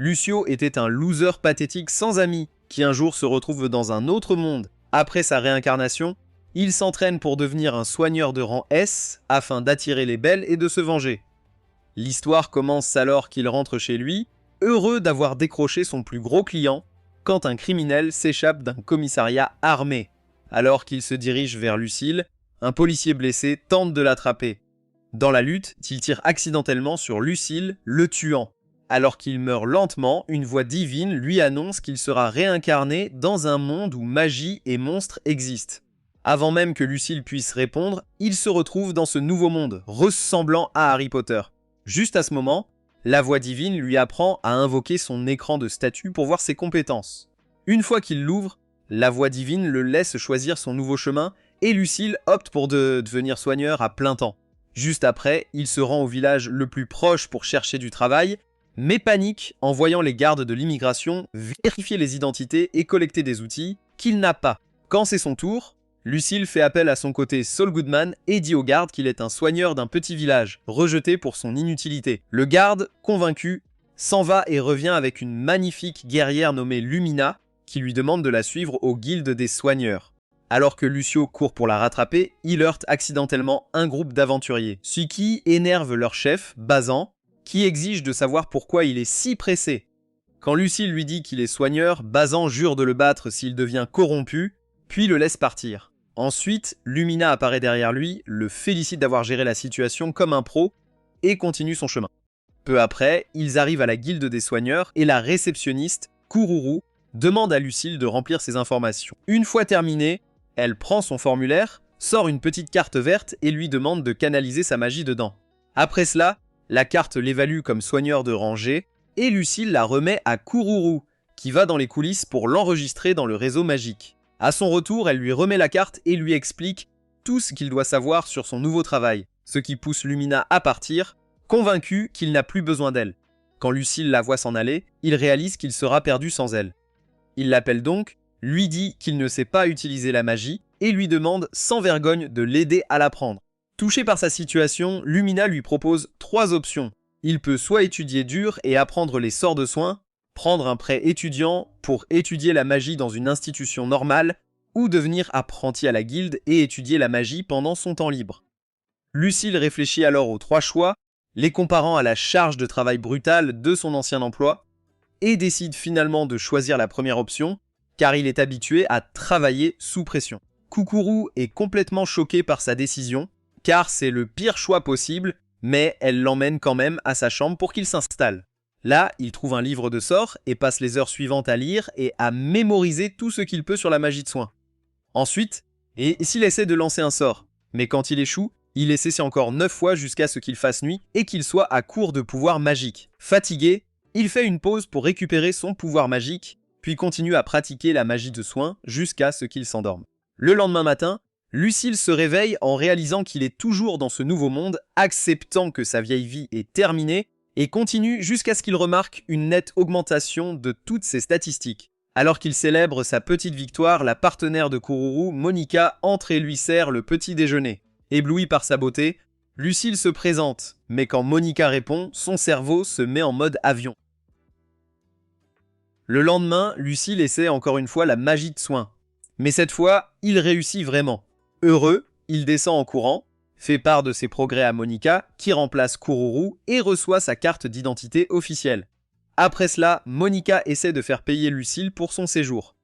Lucio était un loser pathétique sans amis, qui un jour se retrouve dans un autre monde. Après sa réincarnation, il s'entraîne pour devenir un soigneur de rang S, afin d'attirer les belles et de se venger. L'histoire commence alors qu'il rentre chez lui, heureux d'avoir décroché son plus gros client, quand un criminel s'échappe d'un commissariat armé. Alors qu'il se dirige vers Lucille, un policier blessé tente de l'attraper. Dans la lutte, il tire accidentellement sur Lucille, le tuant. Alors qu'il meurt lentement, une voix divine lui annonce qu'il sera réincarné dans un monde où magie et monstres existent. Avant même que Lucille puisse répondre, il se retrouve dans ce nouveau monde, ressemblant à Harry Potter. Juste à ce moment, la voix divine lui apprend à invoquer son écran de statut pour voir ses compétences. Une fois qu'il l'ouvre, la voix divine le laisse choisir son nouveau chemin et Lucille opte pour devenir soigneur à plein temps. Juste après, il se rend au village le plus proche pour chercher du travail, mais panique en voyant les gardes de l'immigration vérifier les identités et collecter des outils qu'il n'a pas. Quand c'est son tour, Lucille fait appel à son côté Saul Goodman et dit au garde qu'il est un soigneur d'un petit village, rejeté pour son inutilité. Le garde, convaincu, s'en va et revient avec une magnifique guerrière nommée Lumina, qui lui demande de la suivre au guilde des soigneurs. Alors que Lucio court pour la rattraper, il heurte accidentellement un groupe d'aventuriers, ce qui énerve leur chef, Bazan, qui exige de savoir pourquoi il est si pressé. Quand Lucille lui dit qu'il est soigneur, Bazan jure de le battre s'il devient corrompu, puis le laisse partir. Ensuite, Lumina apparaît derrière lui, le félicite d'avoir géré la situation comme un pro et continue son chemin. Peu après, ils arrivent à la guilde des soigneurs et la réceptionniste, Kururu, demande à Lucille de remplir ses informations. Une fois terminée, elle prend son formulaire, sort une petite carte verte et lui demande de canaliser sa magie dedans. Après cela, la carte l'évalue comme soigneur de rang G et Lucille la remet à Kururu, qui va dans les coulisses pour l'enregistrer dans le réseau magique. À son retour, elle lui remet la carte et lui explique tout ce qu'il doit savoir sur son nouveau travail, ce qui pousse Lumina à partir, convaincu qu'il n'a plus besoin d'elle. Quand Lucille la voit s'en aller, il réalise qu'il sera perdu sans elle. Il l'appelle donc, lui dit qu'il ne sait pas utiliser la magie et lui demande sans vergogne de l'aider à l'apprendre. Touché par sa situation, Lumina lui propose 3 options. Il peut soit étudier dur et apprendre les sorts de soins, prendre un prêt étudiant pour étudier la magie dans une institution normale, ou devenir apprenti à la guilde et étudier la magie pendant son temps libre. Lucille réfléchit alors aux 3 choix, les comparant à la charge de travail brutale de son ancien emploi, et décide finalement de choisir la première option, car il est habitué à travailler sous pression. Kukuru est complètement choquée par sa décision, car c'est le pire choix possible, mais elle l'emmène quand même à sa chambre pour qu'il s'installe. Là, il trouve un livre de sorts et passe les heures suivantes à lire et à mémoriser tout ce qu'il peut sur la magie de soin. Ensuite, s'il essaie de lancer un sort, mais quand il échoue, il essaie encore 9 fois jusqu'à ce qu'il fasse nuit et qu'il soit à court de pouvoir magique. Fatigué, il fait une pause pour récupérer son pouvoir magique, puis continue à pratiquer la magie de soin jusqu'à ce qu'il s'endorme. Le lendemain matin, Lucille se réveille en réalisant qu'il est toujours dans ce nouveau monde, acceptant que sa vieille vie est terminée, et continue jusqu'à ce qu'il remarque une nette augmentation de toutes ses statistiques. Alors qu'il célèbre sa petite victoire, la partenaire de Kururu, Monica, entre et lui sert le petit déjeuner. Ébloui par sa beauté, Lucille se présente, mais quand Monica répond, son cerveau se met en mode avion. Le lendemain, Lucille essaie encore une fois la magie de soin. Mais cette fois, il réussit vraiment. Heureux, il descend en courant, fait part de ses progrès à Monica, qui remplace Kururu et reçoit sa carte d'identité officielle. Après cela, Monica essaie de faire payer Lucille pour son séjour.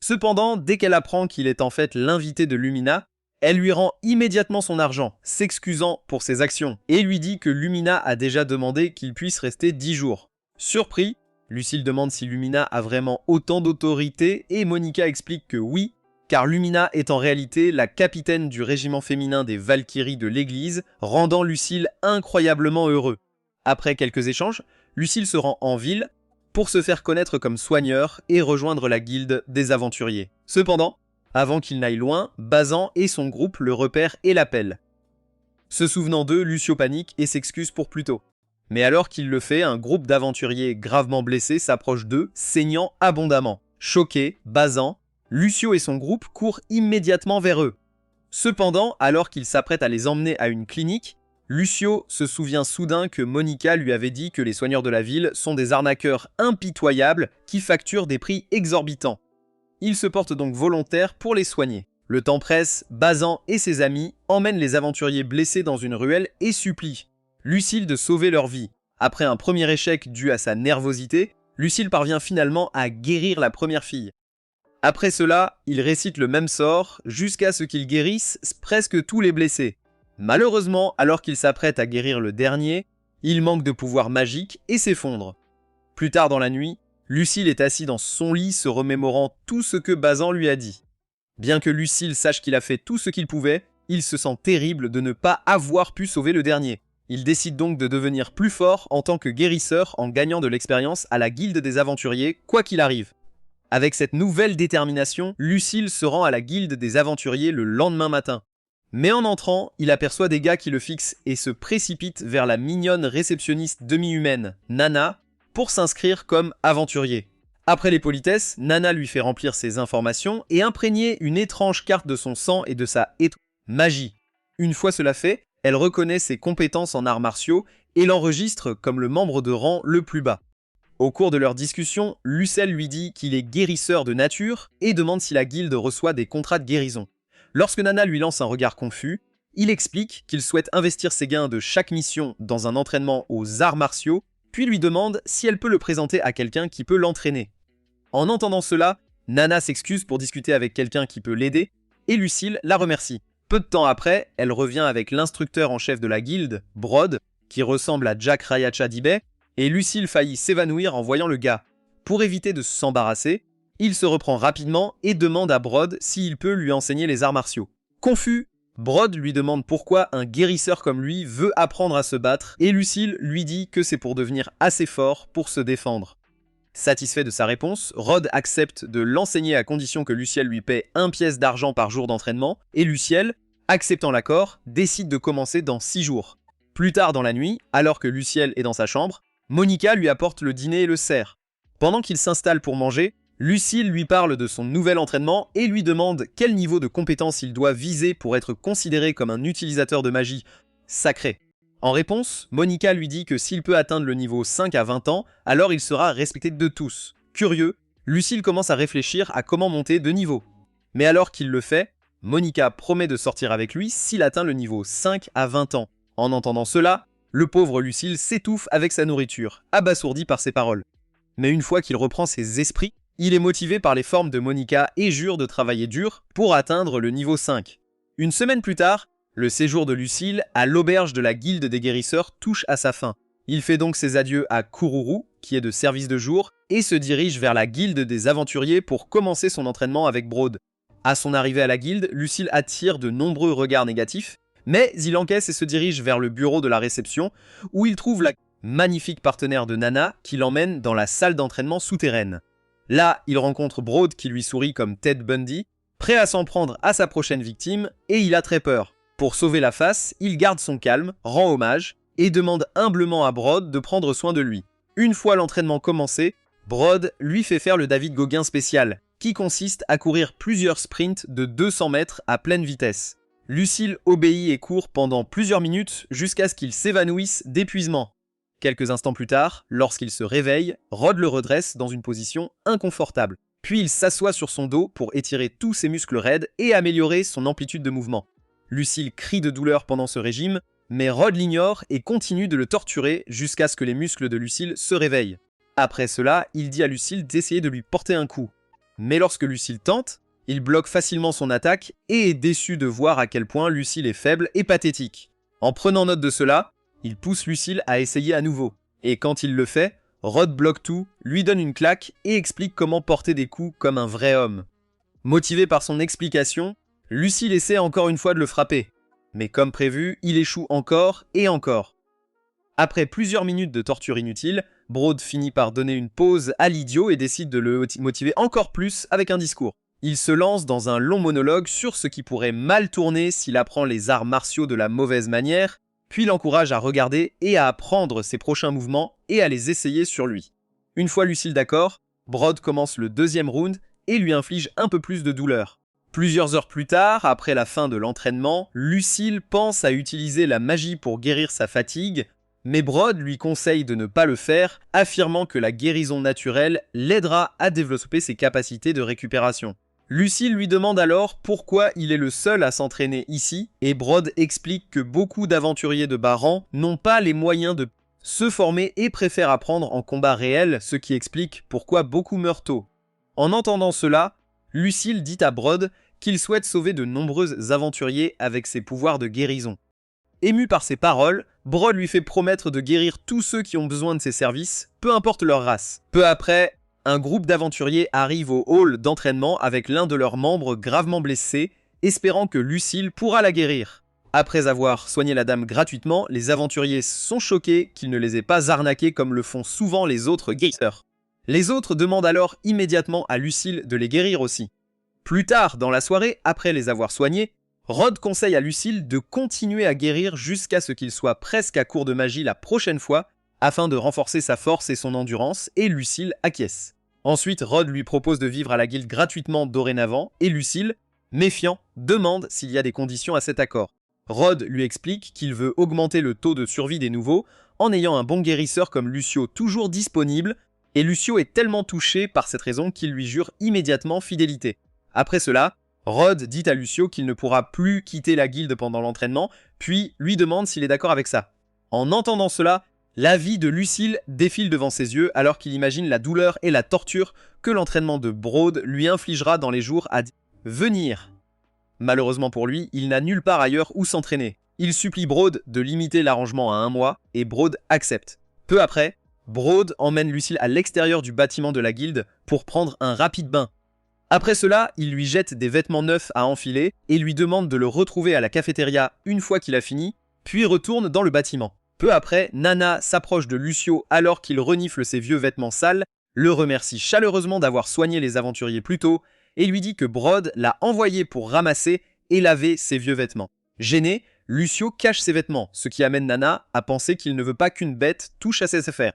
Cependant, dès qu'elle apprend qu'il est en fait l'invité de Lumina, elle lui rend immédiatement son argent, s'excusant pour ses actions, et lui dit que Lumina a déjà demandé qu'il puisse rester 10 jours. Surpris, Lucille demande si Lumina a vraiment autant d'autorité et Monica explique que oui, car Lumina est en réalité la capitaine du régiment féminin des Valkyries de l'église, rendant Lucille incroyablement heureux. Après quelques échanges, Lucille se rend en ville pour se faire connaître comme soigneur et rejoindre la guilde des aventuriers. Cependant, avant qu'il n'aille loin, Bazan et son groupe le repèrent et l'appellent. Se souvenant d'eux, Lucio panique et s'excuse pour plus tôt. Mais alors qu'il le fait, un groupe d'aventuriers gravement blessés s'approche d'eux, saignant abondamment. Choqué, Bazan, Lucio et son groupe courent immédiatement vers eux. Cependant, alors qu'ils s'apprêtent à les emmener à une clinique, Lucio se souvient soudain que Monica lui avait dit que les soigneurs de la ville sont des arnaqueurs impitoyables qui facturent des prix exorbitants. Il se porte donc volontaire pour les soigner. Le temps presse, Bazan et ses amis emmènent les aventuriers blessés dans une ruelle et supplient Lucille de sauver leur vie. Après un premier échec dû à sa nervosité, Lucille parvient finalement à guérir la première fille. Après cela, il récite le même sort jusqu'à ce qu'il guérisse presque tous les blessés. Malheureusement, alors qu'il s'apprête à guérir le dernier, il manque de pouvoir magique et s'effondre. Plus tard dans la nuit, Lucille est assise dans son lit se remémorant tout ce que Bazan lui a dit. Bien que Lucille sache qu'il a fait tout ce qu'il pouvait, il se sent terrible de ne pas avoir pu sauver le dernier. Il décide donc de devenir plus fort en tant que guérisseur en gagnant de l'expérience à la guilde des aventuriers, quoi qu'il arrive. Avec cette nouvelle détermination, Lucille se rend à la guilde des aventuriers le lendemain matin. Mais en entrant, il aperçoit des gars qui le fixent et se précipite vers la mignonne réceptionniste demi-humaine, Nana, pour s'inscrire comme aventurier. Après les politesses, Nana lui fait remplir ses informations et imprégner une étrange carte de son sang et de sa magie. Une fois cela fait, elle reconnaît ses compétences en arts martiaux et l'enregistre comme le membre de rang le plus bas. Au cours de leur discussion, Lucelle lui dit qu'il est guérisseur de nature et demande si la guilde reçoit des contrats de guérison. Lorsque Nana lui lance un regard confus, il explique qu'il souhaite investir ses gains de chaque mission dans un entraînement aux arts martiaux, puis lui demande si elle peut le présenter à quelqu'un qui peut l'entraîner. En entendant cela, Nana s'excuse pour discuter avec quelqu'un qui peut l'aider, et Lucille la remercie. Peu de temps après, elle revient avec l'instructeur en chef de la guilde, Brod, qui ressemble à Jack Rayachadibet, et Lucille faillit s'évanouir en voyant le gars. Pour éviter de s'embarrasser, il se reprend rapidement et demande à Brod s'il peut lui enseigner les arts martiaux. Confus, Brod lui demande pourquoi un guérisseur comme lui veut apprendre à se battre, et Lucille lui dit que c'est pour devenir assez fort pour se défendre. Satisfait de sa réponse, Rod accepte de l'enseigner à condition que Luciel lui paie 1 pièce d'argent par jour d'entraînement, et Luciel, acceptant l'accord, décide de commencer dans 6 jours. Plus tard dans la nuit, alors que Luciel est dans sa chambre, Monica lui apporte le dîner et le sert. Pendant qu'il s'installe pour manger, Lucille lui parle de son nouvel entraînement et lui demande quel niveau de compétence il doit viser pour être considéré comme un utilisateur de magie sacrée. En réponse, Monica lui dit que s'il peut atteindre le niveau 5 à 20 ans, alors il sera respecté de tous. Curieux, Lucille commence à réfléchir à comment monter de niveau. Mais alors qu'il le fait, Monica promet de sortir avec lui s'il atteint le niveau 5 à 20 ans. En entendant cela, le pauvre Lucille s'étouffe avec sa nourriture, abasourdi par ses paroles. Mais une fois qu'il reprend ses esprits, il est motivé par les formes de Monica et jure de travailler dur pour atteindre le niveau 5. Une semaine plus tard, le séjour de Lucille à l'auberge de la guilde des guérisseurs touche à sa fin. Il fait donc ses adieux à Kururu, qui est de service de jour, et se dirige vers la guilde des aventuriers pour commencer son entraînement avec Brod. À son arrivée à la guilde, Lucille attire de nombreux regards négatifs, mais il encaisse et se dirige vers le bureau de la réception, où il trouve la magnifique partenaire de Nana qui l'emmène dans la salle d'entraînement souterraine. Là, il rencontre Brod qui lui sourit comme Ted Bundy, prêt à s'en prendre à sa prochaine victime, et il a très peur. Pour sauver la face, il garde son calme, rend hommage, et demande humblement à Brod de prendre soin de lui. Une fois l'entraînement commencé, Brod lui fait faire le David Gauguin spécial, qui consiste à courir plusieurs sprints de 200 mètres à pleine vitesse. Lucille obéit et court pendant plusieurs minutes jusqu'à ce qu'il s'évanouisse d'épuisement. Quelques instants plus tard, lorsqu'il se réveille, Rod le redresse dans une position inconfortable. Puis il s'assoit sur son dos pour étirer tous ses muscles raides et améliorer son amplitude de mouvement. Lucille crie de douleur pendant ce régime, mais Rod l'ignore et continue de le torturer jusqu'à ce que les muscles de Lucille se réveillent. Après cela, il dit à Lucille d'essayer de lui porter un coup. Mais lorsque Lucille tente, il bloque facilement son attaque et est déçu de voir à quel point Lucille est faible et pathétique. En prenant note de cela, il pousse Lucille à essayer à nouveau. Et quand il le fait, Rod bloque tout, lui donne une claque et explique comment porter des coups comme un vrai homme. Motivé par son explication, Lucille essaie encore une fois de le frapper. Mais comme prévu, il échoue encore et encore. Après plusieurs minutes de torture inutile, Brod finit par donner une pause à l'idiot et décide de le motiver encore plus avec un discours. Il se lance dans un long monologue sur ce qui pourrait mal tourner s'il apprend les arts martiaux de la mauvaise manière, puis l'encourage à regarder et à apprendre ses prochains mouvements et à les essayer sur lui. Une fois Lucille d'accord, Brod commence le deuxième round et lui inflige un peu plus de douleur. Plusieurs heures plus tard, après la fin de l'entraînement, Lucille pense à utiliser la magie pour guérir sa fatigue, mais Brod lui conseille de ne pas le faire, affirmant que la guérison naturelle l'aidera à développer ses capacités de récupération. Lucille lui demande alors pourquoi il est le seul à s'entraîner ici, et Brod explique que beaucoup d'aventuriers de bas rang n'ont pas les moyens de se former et préfèrent apprendre en combat réel, ce qui explique pourquoi beaucoup meurent tôt. En entendant cela, Lucille dit à Brod qu'il souhaite sauver de nombreux aventuriers avec ses pouvoirs de guérison. Ému par ces paroles, Brod lui fait promettre de guérir tous ceux qui ont besoin de ses services, peu importe leur race. Peu après, un groupe d'aventuriers arrive au hall d'entraînement avec l'un de leurs membres gravement blessé, espérant que Lucille pourra la guérir. Après avoir soigné la dame gratuitement, les aventuriers sont choqués qu'il ne les ait pas arnaqués comme le font souvent les autres guérisseurs. Les autres demandent alors immédiatement à Lucille de les guérir aussi. Plus tard dans la soirée, après les avoir soignés, Rod conseille à Lucille de continuer à guérir jusqu'à ce qu'il soit presque à court de magie la prochaine fois, afin de renforcer sa force et son endurance, et Lucille acquiesce. Ensuite, Rod lui propose de vivre à la guilde gratuitement dorénavant, et Lucille, méfiant, demande s'il y a des conditions à cet accord. Rod lui explique qu'il veut augmenter le taux de survie des nouveaux, en ayant un bon guérisseur comme Lucio toujours disponible, et Lucio est tellement touché par cette raison qu'il lui jure immédiatement fidélité. Après cela, Rod dit à Lucio qu'il ne pourra plus quitter la guilde pendant l'entraînement, puis lui demande s'il est d'accord avec ça. En entendant cela, la vie de Lucille défile devant ses yeux alors qu'il imagine la douleur et la torture que l'entraînement de Brod lui infligera dans les jours à venir. Malheureusement pour lui, il n'a nulle part ailleurs où s'entraîner. Il supplie Brod de limiter l'arrangement à 1 mois, et Brod accepte. Peu après, Brod emmène Lucille à l'extérieur du bâtiment de la guilde pour prendre un rapide bain. Après cela, il lui jette des vêtements neufs à enfiler et lui demande de le retrouver à la cafétéria une fois qu'il a fini, puis retourne dans le bâtiment. Peu après, Nana s'approche de Lucio alors qu'il renifle ses vieux vêtements sales, le remercie chaleureusement d'avoir soigné les aventuriers plus tôt et lui dit que Brod l'a envoyé pour ramasser et laver ses vieux vêtements. Gêné, Lucio cache ses vêtements, ce qui amène Nana à penser qu'il ne veut pas qu'une bête touche à ses affaires.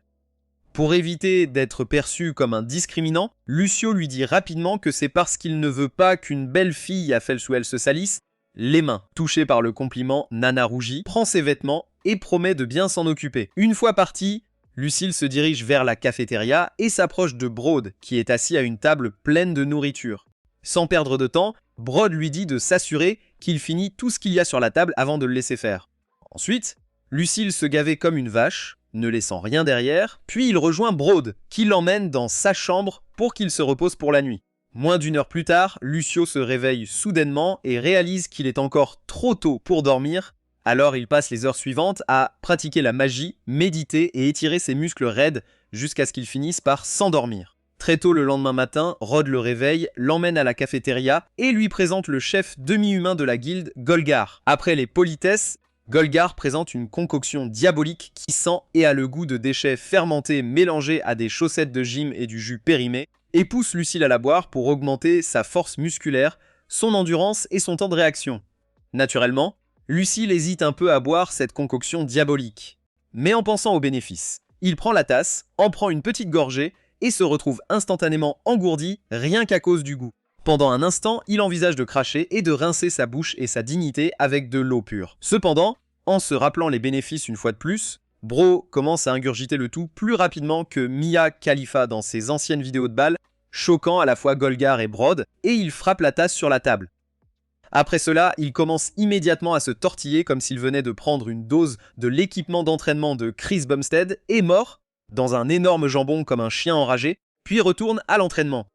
Pour éviter d'être perçu comme un discriminant, Lucio lui dit rapidement que c'est parce qu'il ne veut pas qu'une belle fille à Fellswell se salisse les mains. Touchée par le compliment, Nana rougit, prend ses vêtements et promet de bien s'en occuper. Une fois partie, Lucille se dirige vers la cafétéria et s'approche de Brod, qui est assis à une table pleine de nourriture. Sans perdre de temps, Brod lui dit de s'assurer qu'il finit tout ce qu'il y a sur la table avant de le laisser faire. Ensuite, Lucille se gavait comme une vache, ne laissant rien derrière, puis il rejoint Brod, qui l'emmène dans sa chambre pour qu'il se repose pour la nuit. Moins d'1 heure plus tard, Lucio se réveille soudainement et réalise qu'il est encore trop tôt pour dormir, alors il passe les heures suivantes à pratiquer la magie, méditer et étirer ses muscles raides jusqu'à ce qu'il finisse par s'endormir. Très tôt le lendemain matin, Rod le réveille, l'emmène à la cafétéria et lui présente le chef demi-humain de la guilde, Golgar. Après les politesses, Golgar présente une concoction diabolique qui sent et a le goût de déchets fermentés mélangés à des chaussettes de gym et du jus périmé, et pousse Lucille à la boire pour augmenter sa force musculaire, son endurance et son temps de réaction. Naturellement, Lucille hésite un peu à boire cette concoction diabolique. Mais en pensant aux bénéfices, il prend la tasse, en prend une petite gorgée et se retrouve instantanément engourdi rien qu'à cause du goût. Pendant un instant, il envisage de cracher et de rincer sa bouche et sa dignité avec de l'eau pure. Cependant, en se rappelant les bénéfices une fois de plus, Bro commence à ingurgiter le tout plus rapidement que Mia Khalifa dans ses anciennes vidéos de bal, choquant à la fois Golgar et Brod, et il frappe la tasse sur la table. Après cela, il commence immédiatement à se tortiller comme s'il venait de prendre une dose de l'équipement d'entraînement de Chris Bumstead et mord, dans un énorme jambon comme un chien enragé, puis retourne à l'entraînement.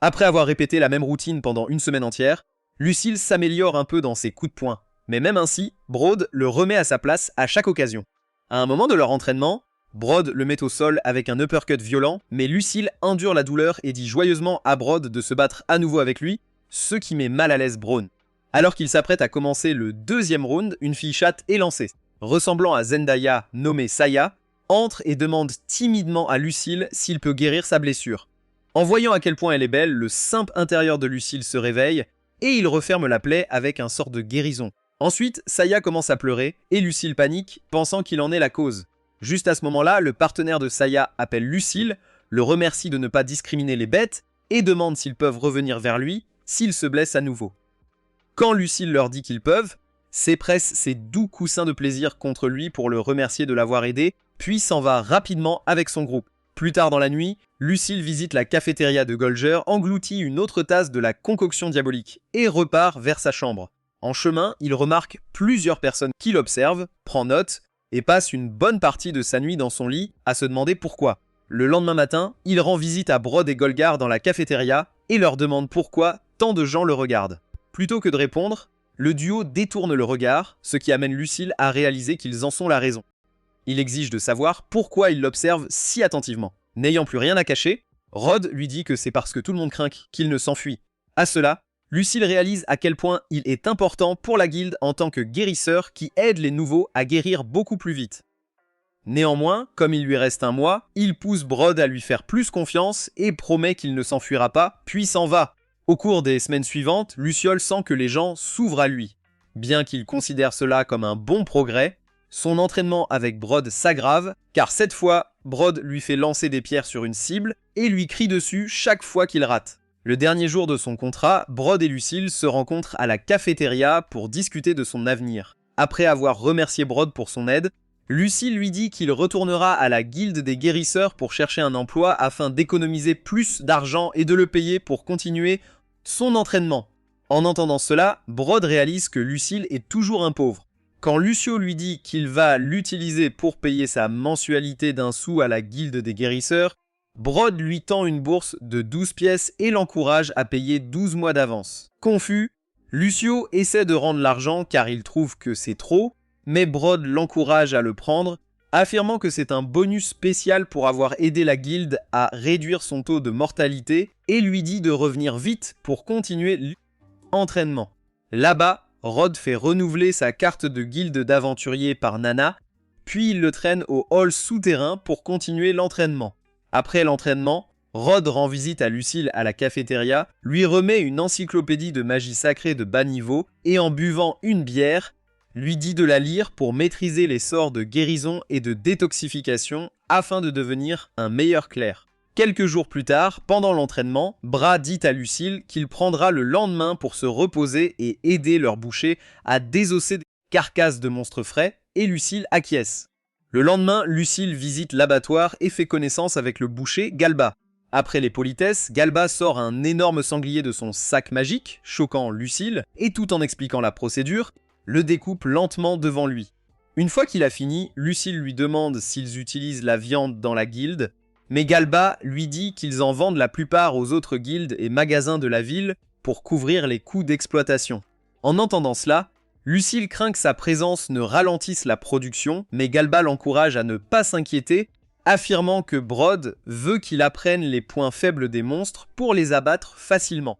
Après avoir répété la même routine pendant 1 semaine entière, Lucille s'améliore un peu dans ses coups de poing, mais même ainsi, Brod le remet à sa place à chaque occasion. À un moment de leur entraînement, Brod le met au sol avec un uppercut violent, mais Lucille endure la douleur et dit joyeusement à Brod de se battre à nouveau avec lui, ce qui met mal à l'aise Braun. Alors qu'il s'apprête à commencer le 2e round, une fille chatte est lancée. Ressemblant à Zendaya, nommée Saya, entre et demande timidement à Lucille s'il peut guérir sa blessure. En voyant à quel point elle est belle, le simple intérieur de Lucille se réveille et il referme la plaie avec un sort de guérison. Ensuite, Saya commence à pleurer et Lucille panique, pensant qu'il en est la cause. Juste à ce moment-là, le partenaire de Saya appelle Lucille, le remercie de ne pas discriminer les bêtes et demande s'ils peuvent revenir vers lui s'il se blesse à nouveau. Quand Lucille leur dit qu'ils peuvent, C presse ses doux coussins de plaisir contre lui pour le remercier de l'avoir aidé, puis s'en va rapidement avec son groupe. Plus tard dans la nuit, Lucille visite la cafétéria de Golger, engloutit une autre tasse de la concoction diabolique et repart vers sa chambre. En chemin, il remarque plusieurs personnes qui l'observent, prend note et passe une bonne partie de sa nuit dans son lit à se demander pourquoi. Le lendemain matin, il rend visite à Brod et Golgar dans la cafétéria et leur demande pourquoi tant de gens le regardent. Plutôt que de répondre, le duo détourne le regard, ce qui amène Lucille à réaliser qu'ils en sont la raison. Il exige de savoir pourquoi il l'observe si attentivement. N'ayant plus rien à cacher, Rod lui dit que c'est parce que tout le monde craint qu'il ne s'enfuit. À cela, Lucille réalise à quel point il est important pour la guilde en tant que guérisseur qui aide les nouveaux à guérir beaucoup plus vite. Néanmoins, comme il lui reste un mois, il pousse Brod à lui faire plus confiance et promet qu'il ne s'enfuira pas, puis s'en va. Au cours des semaines suivantes, Luciole sent que les gens s'ouvrent à lui. Bien qu'il considère cela comme un bon progrès, son entraînement avec Brod s'aggrave, car cette fois, Brod lui fait lancer des pierres sur une cible et lui crie dessus chaque fois qu'il rate. Le dernier jour de son contrat, Brod et Lucille se rencontrent à la cafétéria pour discuter de son avenir. Après avoir remercié Brod pour son aide, Lucille lui dit qu'il retournera à la guilde des guérisseurs pour chercher un emploi afin d'économiser plus d'argent et de le payer pour continuer son entraînement. En entendant cela, Brod réalise que Lucille est toujours un pauvre. Quand Lucio lui dit qu'il va l'utiliser pour payer sa mensualité d'un sou à la guilde des guérisseurs, Brod lui tend une bourse de 12 pièces et l'encourage à payer 12 mois d'avance. Confus, Lucio essaie de rendre l'argent car il trouve que c'est trop, mais Brod l'encourage à le prendre, affirmant que c'est un bonus spécial pour avoir aidé la guilde à réduire son taux de mortalité et lui dit de revenir vite pour continuer l'entraînement. Là-bas, Rod fait renouveler sa carte de guilde d'aventurier par Nana, puis il le traîne au hall souterrain pour continuer l'entraînement. Après l'entraînement, Rod rend visite à Lucille à la cafétéria, lui remet une encyclopédie de magie sacrée de bas niveau et en buvant une bière, lui dit de la lire pour maîtriser les sorts de guérison et de détoxification afin de devenir un meilleur clerc. Quelques jours plus tard, pendant l'entraînement, Bra dit à Lucille qu'il prendra le lendemain pour se reposer et aider leur boucher à désosser des carcasses de monstres frais, et Lucille acquiesce. Le lendemain, Lucille visite l'abattoir et fait connaissance avec le boucher Galba. Après les politesses, Galba sort un énorme sanglier de son sac magique, choquant Lucille, et tout en expliquant la procédure, le découpe lentement devant lui. Une fois qu'il a fini, Lucille lui demande s'ils utilisent la viande dans la guilde, mais Galba lui dit qu'ils en vendent la plupart aux autres guildes et magasins de la ville pour couvrir les coûts d'exploitation. En entendant cela, Lucille craint que sa présence ne ralentisse la production, mais Galba l'encourage à ne pas s'inquiéter, affirmant que Brod veut qu'il apprenne les points faibles des monstres pour les abattre facilement.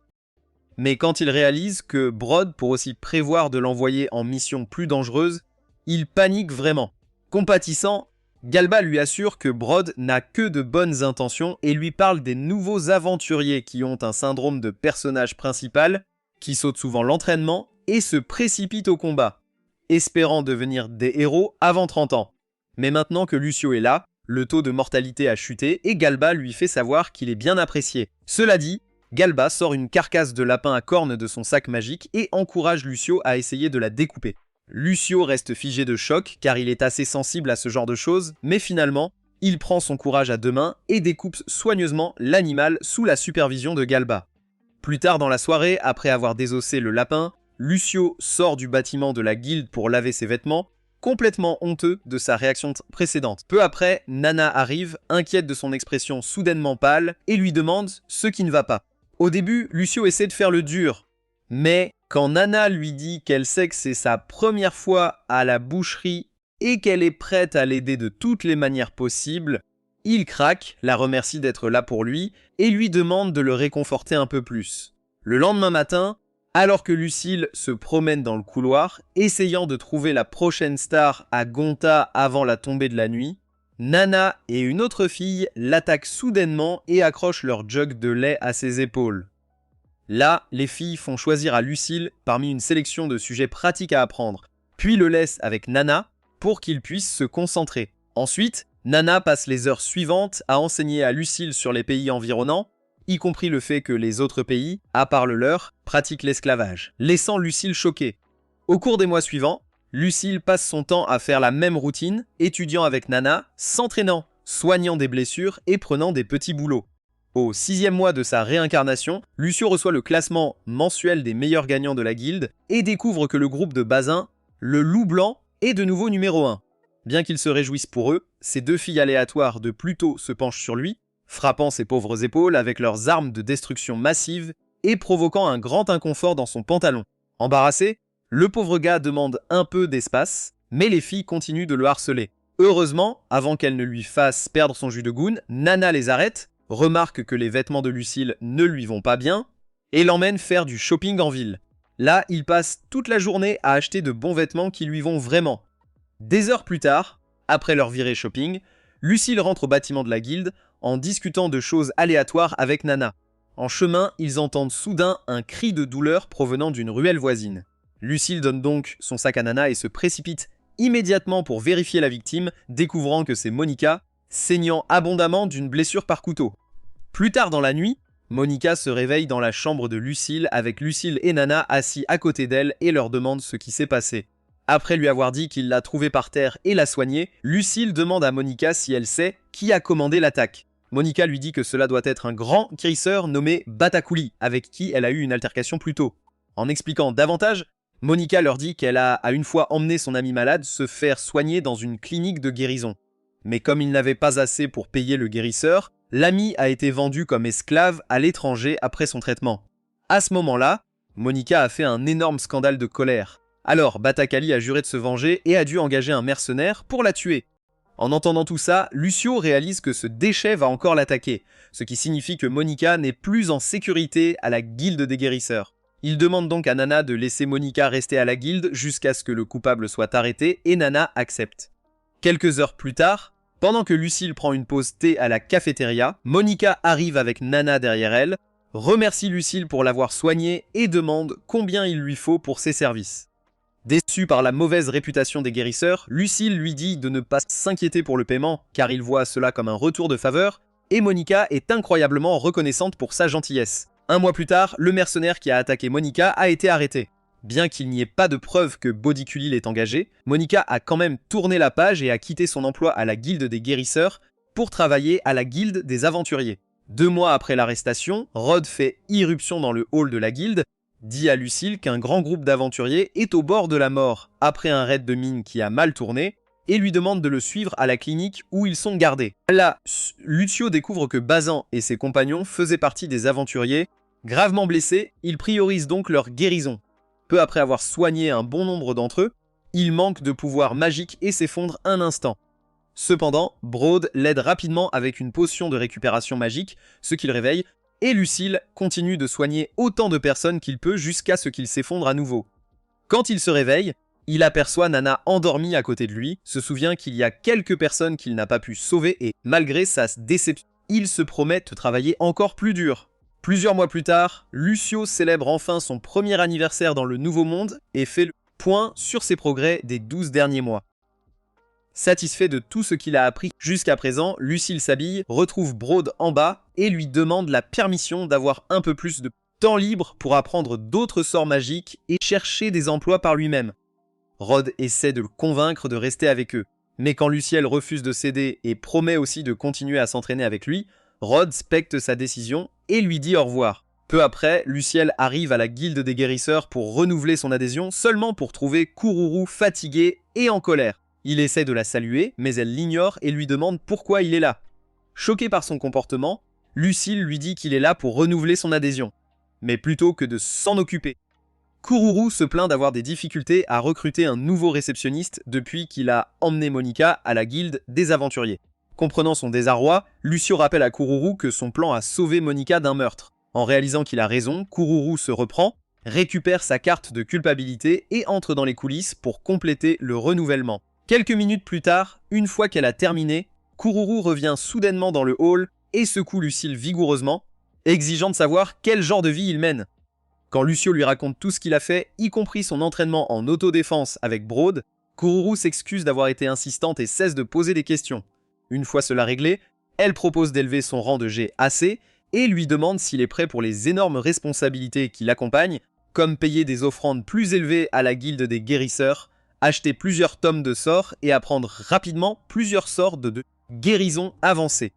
Mais quand il réalise que Brod pourrait aussi prévoir de l'envoyer en mission plus dangereuse, il panique vraiment. Compatissant, Galba lui assure que Brod n'a que de bonnes intentions et lui parle des nouveaux aventuriers qui ont un syndrome de personnage principal, qui sautent souvent l'entraînement et se précipitent au combat, espérant devenir des héros avant 30 ans. Mais maintenant que Lucio est là, le taux de mortalité a chuté et Galba lui fait savoir qu'il est bien apprécié. Cela dit, Galba sort une carcasse de lapin à cornes de son sac magique et encourage Lucio à essayer de la découper. Lucio reste figé de choc car il est assez sensible à ce genre de choses, mais finalement, il prend son courage à deux mains et découpe soigneusement l'animal sous la supervision de Galba. Plus tard dans la soirée, après avoir désossé le lapin, Lucio sort du bâtiment de la guilde pour laver ses vêtements, complètement honteux de sa réaction précédente. Peu après, Nana arrive, inquiète de son expression soudainement pâle, et lui demande ce qui ne va pas. Au début, Lucio essaie de faire le dur, mais quand Nana lui dit qu'elle sait que c'est sa première fois à la boucherie et qu'elle est prête à l'aider de toutes les manières possibles, il craque, la remercie d'être là pour lui et lui demande de le réconforter un peu plus. Le lendemain matin, alors que Lucille se promène dans le couloir, essayant de trouver la prochaine star à Gonta avant la tombée de la nuit, Nana et une autre fille l'attaquent soudainement et accrochent leur jug de lait à ses épaules. Là, les filles font choisir à Lucille parmi une sélection de sujets pratiques à apprendre, puis le laissent avec Nana pour qu'il puisse se concentrer. Ensuite, Nana passe les heures suivantes à enseigner à Lucille sur les pays environnants, y compris le fait que les autres pays, à part le leur, pratiquent l'esclavage, laissant Lucille choquée. Au cours des mois suivants, Lucille passe son temps à faire la même routine, étudiant avec Nana, s'entraînant, soignant des blessures et prenant des petits boulots. Au 6e mois de sa réincarnation, Lucio reçoit le classement mensuel des meilleurs gagnants de la guilde et découvre que le groupe de Bazin, le Loup Blanc, est de nouveau numéro 1. Bien qu'ils se réjouissent pour eux, ces deux filles aléatoires de Pluto se penchent sur lui, frappant ses pauvres épaules avec leurs armes de destruction massive et provoquant un grand inconfort dans son pantalon. Embarrassé, le pauvre gars demande un peu d'espace, mais les filles continuent de le harceler. Heureusement, avant qu'elles ne lui fassent perdre son jus de goût, Nana les arrête, remarque que les vêtements de Lucille ne lui vont pas bien, et l'emmène faire du shopping en ville. Là, il passe toute la journée à acheter de bons vêtements qui lui vont vraiment. Des heures plus tard, après leur virée shopping, Lucille rentre au bâtiment de la guilde en discutant de choses aléatoires avec Nana. En chemin, ils entendent soudain un cri de douleur provenant d'une ruelle voisine. Lucille donne donc son sac à Nana et se précipite immédiatement pour vérifier la victime, découvrant que c'est Monica, saignant abondamment d'une blessure par couteau. Plus tard dans la nuit, Monica se réveille dans la chambre de Lucille avec Lucille et Nana assis à côté d'elle et leur demande ce qui s'est passé. Après lui avoir dit qu'il l'a trouvée par terre et l'a soignée, Lucille demande à Monica si elle sait qui a commandé l'attaque. Monica lui dit que cela doit être un grand guérisseur nommé Batakouli, avec qui elle a eu une altercation plus tôt. En expliquant davantage, Monica leur dit qu'elle a une fois emmené son ami malade se faire soigner dans une clinique de guérison. Mais comme il n'avait pas assez pour payer le guérisseur, l'ami a été vendu comme esclave à l'étranger après son traitement. À ce moment-là, Monica a fait un énorme scandale de colère. Alors Batakali a juré de se venger et a dû engager un mercenaire pour la tuer. En entendant tout ça, Lucio réalise que ce déchet va encore l'attaquer, ce qui signifie que Monica n'est plus en sécurité à la guilde des guérisseurs. Il demande donc à Nana de laisser Monica rester à la guilde jusqu'à ce que le coupable soit arrêté et Nana accepte. Quelques heures plus tard, pendant que Lucille prend une pause thé à la cafétéria, Monica arrive avec Nana derrière elle, remercie Lucille pour l'avoir soignée et demande combien il lui faut pour ses services. Déçu par la mauvaise réputation des guérisseurs, Lucille lui dit de ne pas s'inquiéter pour le paiement, car il voit cela comme un retour de faveur, et Monica est incroyablement reconnaissante pour sa gentillesse. Un mois plus tard, le mercenaire qui a attaqué Monica a été arrêté. Bien qu'il n'y ait pas de preuve que Bodiculi l'ait engagé, Monica a quand même tourné la page et a quitté son emploi à la guilde des guérisseurs pour travailler à la guilde des aventuriers. 2 mois après l'arrestation, Rod fait irruption dans le hall de la guilde, dit à Lucille qu'un grand groupe d'aventuriers est au bord de la mort après un raid de mine qui a mal tourné et lui demande de le suivre à la clinique où ils sont gardés. Là, Lucio découvre que Bazan et ses compagnons faisaient partie des aventuriers. Gravement blessés, ils priorisent donc leur guérison. Peu après avoir soigné un bon nombre d'entre eux, ils manquent de pouvoir magique et s'effondrent un instant. Cependant, Broad l'aide rapidement avec une potion de récupération magique, ce qui le réveille, et Lucille continue de soigner autant de personnes qu'il peut jusqu'à ce qu'il s'effondre à nouveau. Quand il se réveille, il aperçoit Nana endormie à côté de lui, se souvient qu'il y a quelques personnes qu'il n'a pas pu sauver et, malgré sa déception, il se promet de travailler encore plus dur. Plusieurs mois plus tard, Lucio célèbre enfin son premier anniversaire dans le Nouveau Monde et fait le point sur ses progrès des 12 derniers mois. Satisfait de tout ce qu'il a appris jusqu'à présent, Lucille s'habille, retrouve Broad en bas et lui demande la permission d'avoir un peu plus de temps libre pour apprendre d'autres sorts magiques et chercher des emplois par lui-même. Rod essaie de le convaincre de rester avec eux, mais quand Luciel refuse de céder et promet aussi de continuer à s'entraîner avec lui, Rod respecte sa décision et lui dit au revoir. Peu après, Luciel arrive à la guilde des guérisseurs pour renouveler son adhésion seulement pour trouver Kururu fatigué et en colère. Il essaie de la saluer, mais elle l'ignore et lui demande pourquoi il est là. Choqué par son comportement, Lucille lui dit qu'il est là pour renouveler son adhésion, mais plutôt que de s'en occuper. Kururu se plaint d'avoir des difficultés à recruter un nouveau réceptionniste depuis qu'il a emmené Monica à la guilde des aventuriers. Comprenant son désarroi, Lucio rappelle à Kururu que son plan a sauvé Monica d'un meurtre. En réalisant qu'il a raison, Kururu se reprend, récupère sa carte de culpabilité et entre dans les coulisses pour compléter le renouvellement. Quelques minutes plus tard, une fois qu'elle a terminé, Kururu revient soudainement dans le hall et secoue Lucille vigoureusement, exigeant de savoir quel genre de vie il mène. Quand Lucio lui raconte tout ce qu'il a fait, y compris son entraînement en autodéfense avec Broad, Kururu s'excuse d'avoir été insistante et cesse de poser des questions. Une fois cela réglé, elle propose d'élever son rang de G assez et lui demande s'il est prêt pour les énormes responsabilités qui l'accompagnent, comme payer des offrandes plus élevées à la guilde des guérisseurs, acheter plusieurs tomes de sorts et apprendre rapidement plusieurs sorts de guérison avancées.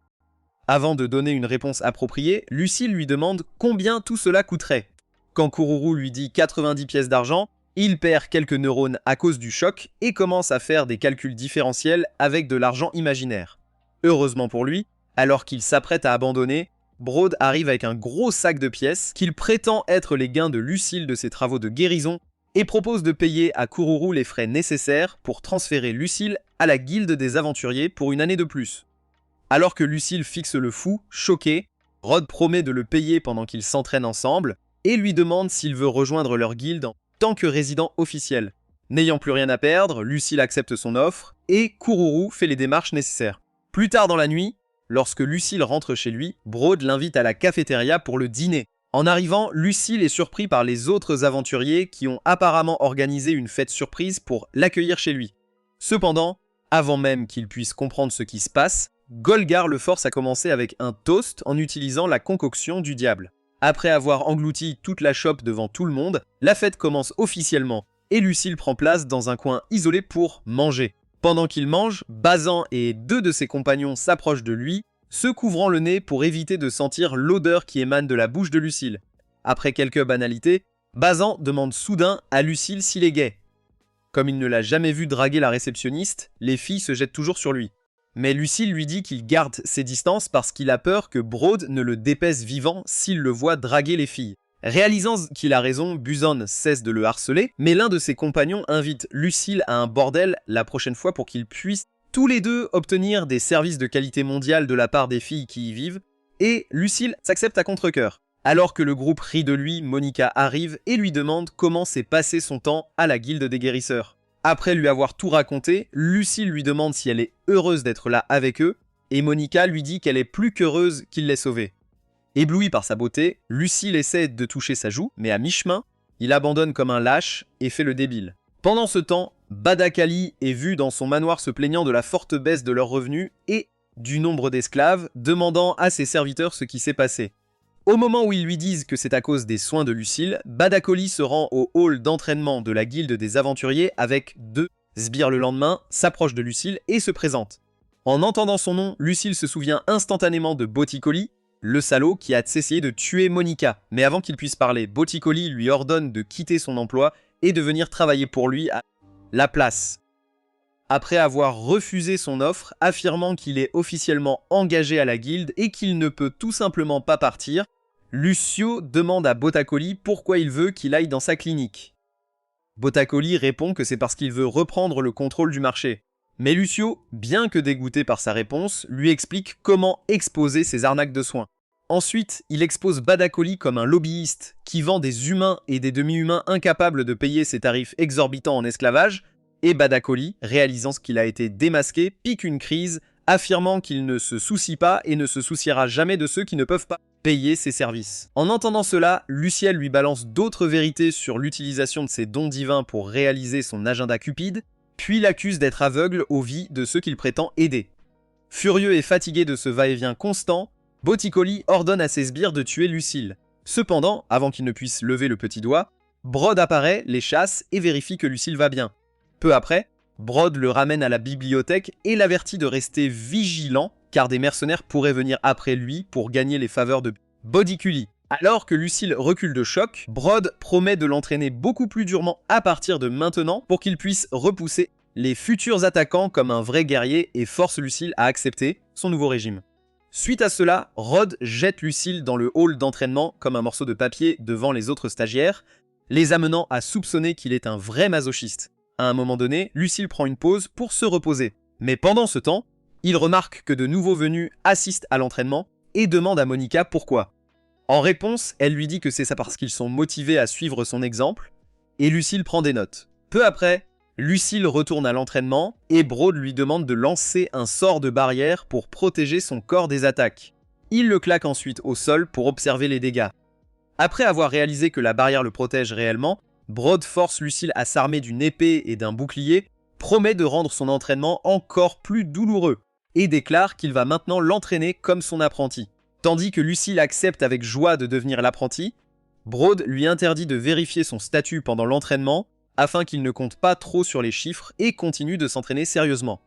Avant de donner une réponse appropriée, Lucille lui demande combien tout cela coûterait. Quand Kururu lui dit 90 pièces d'argent, il perd quelques neurones à cause du choc et commence à faire des calculs différentiels avec de l'argent imaginaire. Heureusement pour lui, alors qu'il s'apprête à abandonner, Brod arrive avec un gros sac de pièces qu'il prétend être les gains de Lucille de ses travaux de guérison et propose de payer à Kururu les frais nécessaires pour transférer Lucille à la guilde des aventuriers pour une année de plus. Alors que Lucille fixe le fou, choqué, Rod promet de le payer pendant qu'ils s'entraînent ensemble et lui demande s'il veut rejoindre leur guilde en tant que résident officiel. N'ayant plus rien à perdre, Lucille accepte son offre et Kururu fait les démarches nécessaires. Plus tard dans la nuit, lorsque Lucille rentre chez lui, Brod l'invite à la cafétéria pour le dîner. En arrivant, Lucille est surpris par les autres aventuriers qui ont apparemment organisé une fête surprise pour l'accueillir chez lui. Cependant, avant même qu'il puisse comprendre ce qui se passe, Golgar le force à commencer avec un toast en utilisant la concoction du diable. Après avoir englouti toute la chope devant tout le monde, la fête commence officiellement et Lucille prend place dans un coin isolé pour manger. Pendant qu'il mange, Bazan et 2 de ses compagnons s'approchent de lui, se couvrant le nez pour éviter de sentir l'odeur qui émane de la bouche de Lucille. Après quelques banalités, Bazan demande soudain à Lucille s'il est gay. Comme il ne l'a jamais vu draguer la réceptionniste, les filles se jettent toujours sur lui. Mais Lucille lui dit qu'il garde ses distances parce qu'il a peur que Brod ne le dépaisse vivant s'il le voit draguer les filles. Réalisant qu'il a raison, Buzan cesse de le harceler, mais l'un de ses compagnons invite Lucille à un bordel la prochaine fois pour qu'ils puissent tous les deux obtenir des services de qualité mondiale de la part des filles qui y vivent, et Lucille s'accepte à contre-cœur. Alors que le groupe rit de lui, Monica arrive et lui demande comment s'est passé son temps à la guilde des guérisseurs. Après lui avoir tout raconté, Lucille lui demande si elle est heureuse d'être là avec eux, et Monica lui dit qu'elle est plus qu'heureuse qu'il l'ait sauvée. Ébloui par sa beauté, Lucille essaie de toucher sa joue, mais à mi-chemin, il abandonne comme un lâche et fait le débile. Pendant ce temps, Badakali est vu dans son manoir se plaignant de la forte baisse de leurs revenus et du nombre d'esclaves, demandant à ses serviteurs ce qui s'est passé. Au moment où ils lui disent que c'est à cause des soins de Lucille, Badakoli se rend au hall d'entraînement de la guilde des aventuriers avec 2 sbires le lendemain, s'approche de Lucille et se présente. En entendant son nom, Lucille se souvient instantanément de Boticoli, le salaud qui a essayé de tuer Monica. Mais avant qu'il puisse parler, Boticoli lui ordonne de quitter son emploi et de venir travailler pour lui à la place. Après avoir refusé son offre, affirmant qu'il est officiellement engagé à la guilde et qu'il ne peut tout simplement pas partir, Lucio demande à Boticoli pourquoi il veut qu'il aille dans sa clinique. Boticoli répond que c'est parce qu'il veut reprendre le contrôle du marché. Mais Lucio, bien que dégoûté par sa réponse, lui explique comment exposer ses arnaques de soins. Ensuite, il expose Badakoli comme un lobbyiste qui vend des humains et des demi-humains incapables de payer ses tarifs exorbitants en esclavage, et Badakoli, réalisant qu'il a été démasqué, pique une crise, affirmant qu'il ne se soucie pas et ne se souciera jamais de ceux qui ne peuvent pas payer ses services. En entendant cela, Luciel lui balance d'autres vérités sur l'utilisation de ses dons divins pour réaliser son agenda cupide, puis l'accuse d'être aveugle aux vies de ceux qu'il prétend aider. Furieux et fatigué de ce va-et-vient constant, Boticoli ordonne à ses sbires de tuer Lucille. Cependant, avant qu'il ne puisse lever le petit doigt, Brod apparaît, les chasse et vérifie que Lucille va bien. Peu après, Brod le ramène à la bibliothèque et l'avertit de rester vigilant car des mercenaires pourraient venir après lui pour gagner les faveurs de Boticoli. Alors que Lucille recule de choc, Brod promet de l'entraîner beaucoup plus durement à partir de maintenant pour qu'il puisse repousser les futurs attaquants comme un vrai guerrier et force Lucille à accepter son nouveau régime. Suite à cela, Rod jette Lucille dans le hall d'entraînement comme un morceau de papier devant les autres stagiaires, les amenant à soupçonner qu'il est un vrai masochiste. À un moment donné, Lucille prend une pause pour se reposer. Mais pendant ce temps, il remarque que de nouveaux venus assistent à l'entraînement et demande à Monica pourquoi. En réponse, elle lui dit que c'est ça parce qu'ils sont motivés à suivre son exemple, et Lucille prend des notes. Peu après, Lucille retourne à l'entraînement, et Brod lui demande de lancer un sort de barrière pour protéger son corps des attaques. Il le claque ensuite au sol pour observer les dégâts. Après avoir réalisé que la barrière le protège réellement, Brod force Lucille à s'armer d'une épée et d'un bouclier, promet de rendre son entraînement encore plus douloureux, et déclare qu'il va maintenant l'entraîner comme son apprenti. Tandis que Lucille accepte avec joie de devenir l'apprenti, Broad lui interdit de vérifier son statut pendant l'entraînement afin qu'il ne compte pas trop sur les chiffres et continue de s'entraîner sérieusement.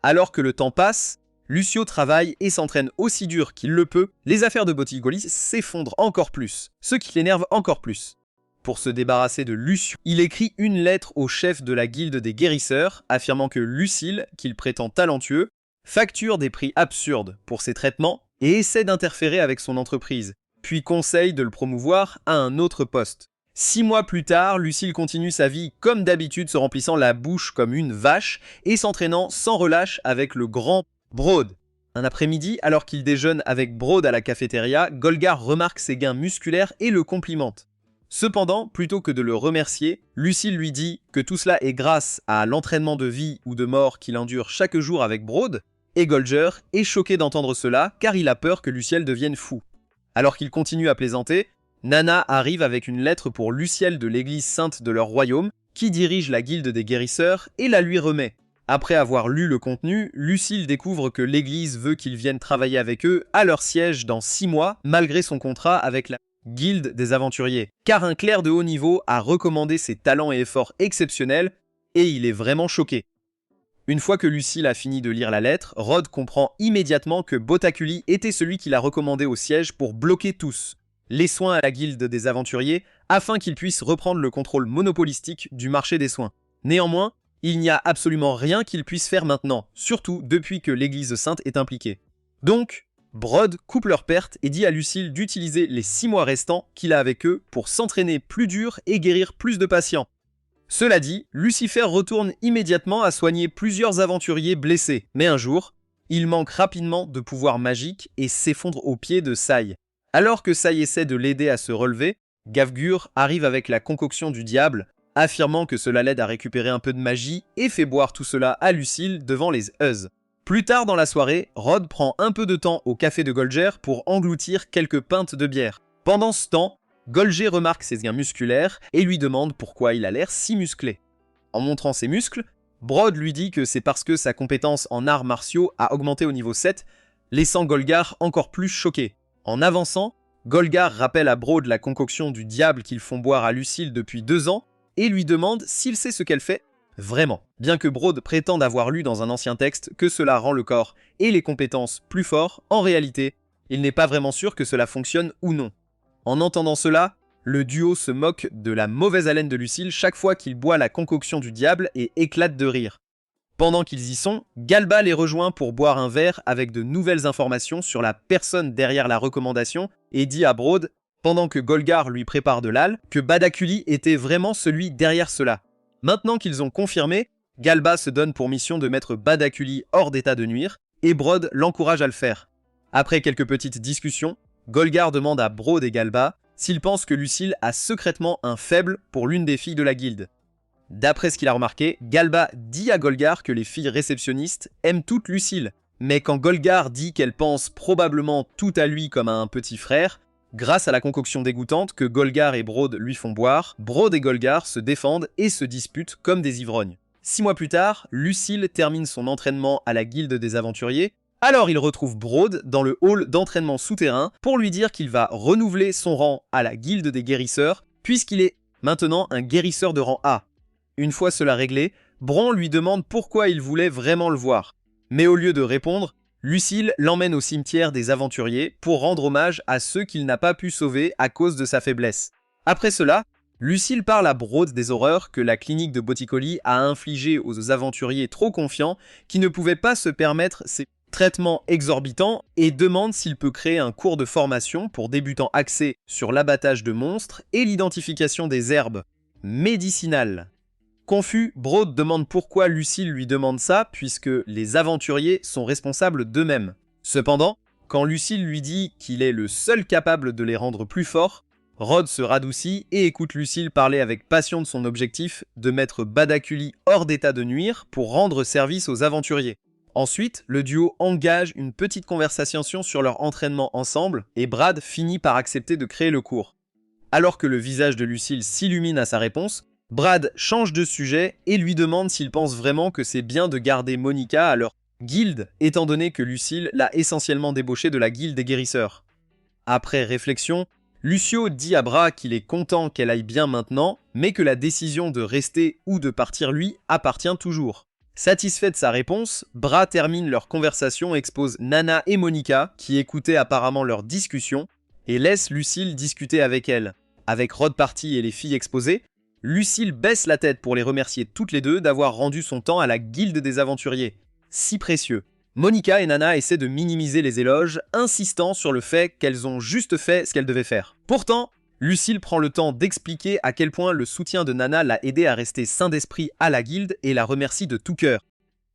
Alors que le temps passe, Lucio travaille et s'entraîne aussi dur qu'il le peut, les affaires de Botticelli s'effondrent encore plus, ce qui l'énerve encore plus. Pour se débarrasser de Lucio, il écrit une lettre au chef de la guilde des guérisseurs, affirmant que Lucille, qu'il prétend talentueux, facture des prix absurdes pour ses traitements et essaie d'interférer avec son entreprise, puis conseille de le promouvoir à un autre poste. 6 mois plus tard, Lucille continue sa vie comme d'habitude, se remplissant la bouche comme une vache et s'entraînant sans relâche avec le grand Broad. Un après-midi, alors qu'il déjeune avec Broad à la cafétéria, Golgar remarque ses gains musculaires et le complimente. Cependant, plutôt que de le remercier, Lucille lui dit que tout cela est grâce à l'entraînement de vie ou de mort qu'il endure chaque jour avec Broad, et Golger est choqué d'entendre cela car il a peur que Luciel devienne fou. Alors qu'il continue à plaisanter, Nana arrive avec une lettre pour Luciel de l'église sainte de leur royaume, qui dirige la guilde des guérisseurs, et la lui remet. Après avoir lu le contenu, Lucille découvre que l'église veut qu'il vienne travailler avec eux à leur siège dans 6 mois, malgré son contrat avec la guilde des aventuriers. Car un clerc de haut niveau a recommandé ses talents et efforts exceptionnels, et il est vraiment choqué. Une fois que Lucille a fini de lire la lettre, Rod comprend immédiatement que Botticelli était celui qui l'a recommandé au siège pour bloquer tous les soins à la guilde des aventuriers, afin qu'ils puissent reprendre le contrôle monopolistique du marché des soins. Néanmoins, il n'y a absolument rien qu'ils puissent faire maintenant, surtout depuis que l'église sainte est impliquée. Donc, Broad coupe leurs pertes et dit à Lucille d'utiliser les 6 mois restants qu'il a avec eux pour s'entraîner plus dur et guérir plus de patients. Cela dit, Lucifer retourne immédiatement à soigner plusieurs aventuriers blessés, mais un jour, il manque rapidement de pouvoir magique et s'effondre aux pieds de Sai. Alors que Sai essaie de l'aider à se relever, Gavgur arrive avec la concoction du diable, affirmant que cela l'aide à récupérer un peu de magie et fait boire tout cela à Lucille devant les Uz. Plus tard dans la soirée, Rod prend un peu de temps au café de Golger pour engloutir quelques pintes de bière. Pendant ce temps, Golger remarque ses gains musculaires et lui demande pourquoi il a l'air si musclé. En montrant ses muscles, Broad lui dit que c'est parce que sa compétence en arts martiaux a augmenté au niveau 7, laissant Golgar encore plus choqué. En avançant, Golgar rappelle à Broad la concoction du diable qu'ils font boire à Lucille depuis 2 ans et lui demande s'il sait ce qu'elle fait vraiment. Bien que Broad prétende avoir lu dans un ancien texte que cela rend le corps et les compétences plus forts, en réalité, il n'est pas vraiment sûr que cela fonctionne ou non. En entendant cela, le duo se moque de la mauvaise haleine de Lucille chaque fois qu'il boit la concoction du diable et éclate de rire. Pendant qu'ils y sont, Galba les rejoint pour boire un verre avec de nouvelles informations sur la personne derrière la recommandation et dit à Broad, pendant que Golgar lui prépare de l'âle, que Badaculy était vraiment celui derrière cela. Maintenant qu'ils ont confirmé, Galba se donne pour mission de mettre Badaculy hors d'état de nuire et Broad l'encourage à le faire. Après quelques petites discussions, Golgar demande à Broad et Galba s'ils pensent que Lucille a secrètement un faible pour l'une des filles de la guilde. D'après ce qu'il a remarqué, Galba dit à Golgar que les filles réceptionnistes aiment toutes Lucille. Mais quand Golgar dit qu'elle pense probablement tout à lui comme à un petit frère, grâce à la concoction dégoûtante que Golgar et Broad lui font boire, Broad et Golgar se défendent et se disputent comme des ivrognes. 6 mois plus tard, Lucille termine son entraînement à la guilde des aventuriers. Alors il retrouve Broad dans le hall d'entraînement souterrain pour lui dire qu'il va renouveler son rang à la guilde des guérisseurs, puisqu'il est maintenant un guérisseur de rang A. Une fois cela réglé, Bron lui demande pourquoi il voulait vraiment le voir. Mais au lieu de répondre, Lucille l'emmène au cimetière des aventuriers pour rendre hommage à ceux qu'il n'a pas pu sauver à cause de sa faiblesse. Après cela, Lucille parle à Broad des horreurs que la clinique de Botticelli a infligées aux aventuriers trop confiants qui ne pouvaient pas se permettre ces traitements exorbitants et demande s'il peut créer un cours de formation pour débutants axés sur l'abattage de monstres et l'identification des herbes médicinales. Confus, Broad demande pourquoi Lucille lui demande ça, puisque les aventuriers sont responsables d'eux-mêmes. Cependant, quand Lucille lui dit qu'il est le seul capable de les rendre plus forts, Rod se radoucit et écoute Lucille parler avec passion de son objectif de mettre Badaculy hors d'état de nuire pour rendre service aux aventuriers. Ensuite, le duo engage une petite conversation sur leur entraînement ensemble et Brad finit par accepter de créer le cours. Alors que le visage de Lucille s'illumine à sa réponse, Brad change de sujet et lui demande s'il pense vraiment que c'est bien de garder Monica à leur guilde, étant donné que Lucille l'a essentiellement débauché de la guilde des guérisseurs. Après réflexion, Lucio dit à Bras qu'il est content qu'elle aille bien maintenant, mais que la décision de rester ou de partir lui appartient toujours. Satisfait de sa réponse, Bras termine leur conversation et expose Nana et Monica, qui écoutaient apparemment leur discussion, et laisse Lucille discuter avec elle. Avec Rod parti et les filles exposées, Lucille baisse la tête pour les remercier toutes les deux d'avoir rendu son temps à la guilde des aventuriers. Si précieux. Monica et Nana essaient de minimiser les éloges, insistant sur le fait qu'elles ont juste fait ce qu'elles devaient faire. Pourtant, Lucille prend le temps d'expliquer à quel point le soutien de Nana l'a aidé à rester sain d'esprit à la guilde et la remercie de tout cœur.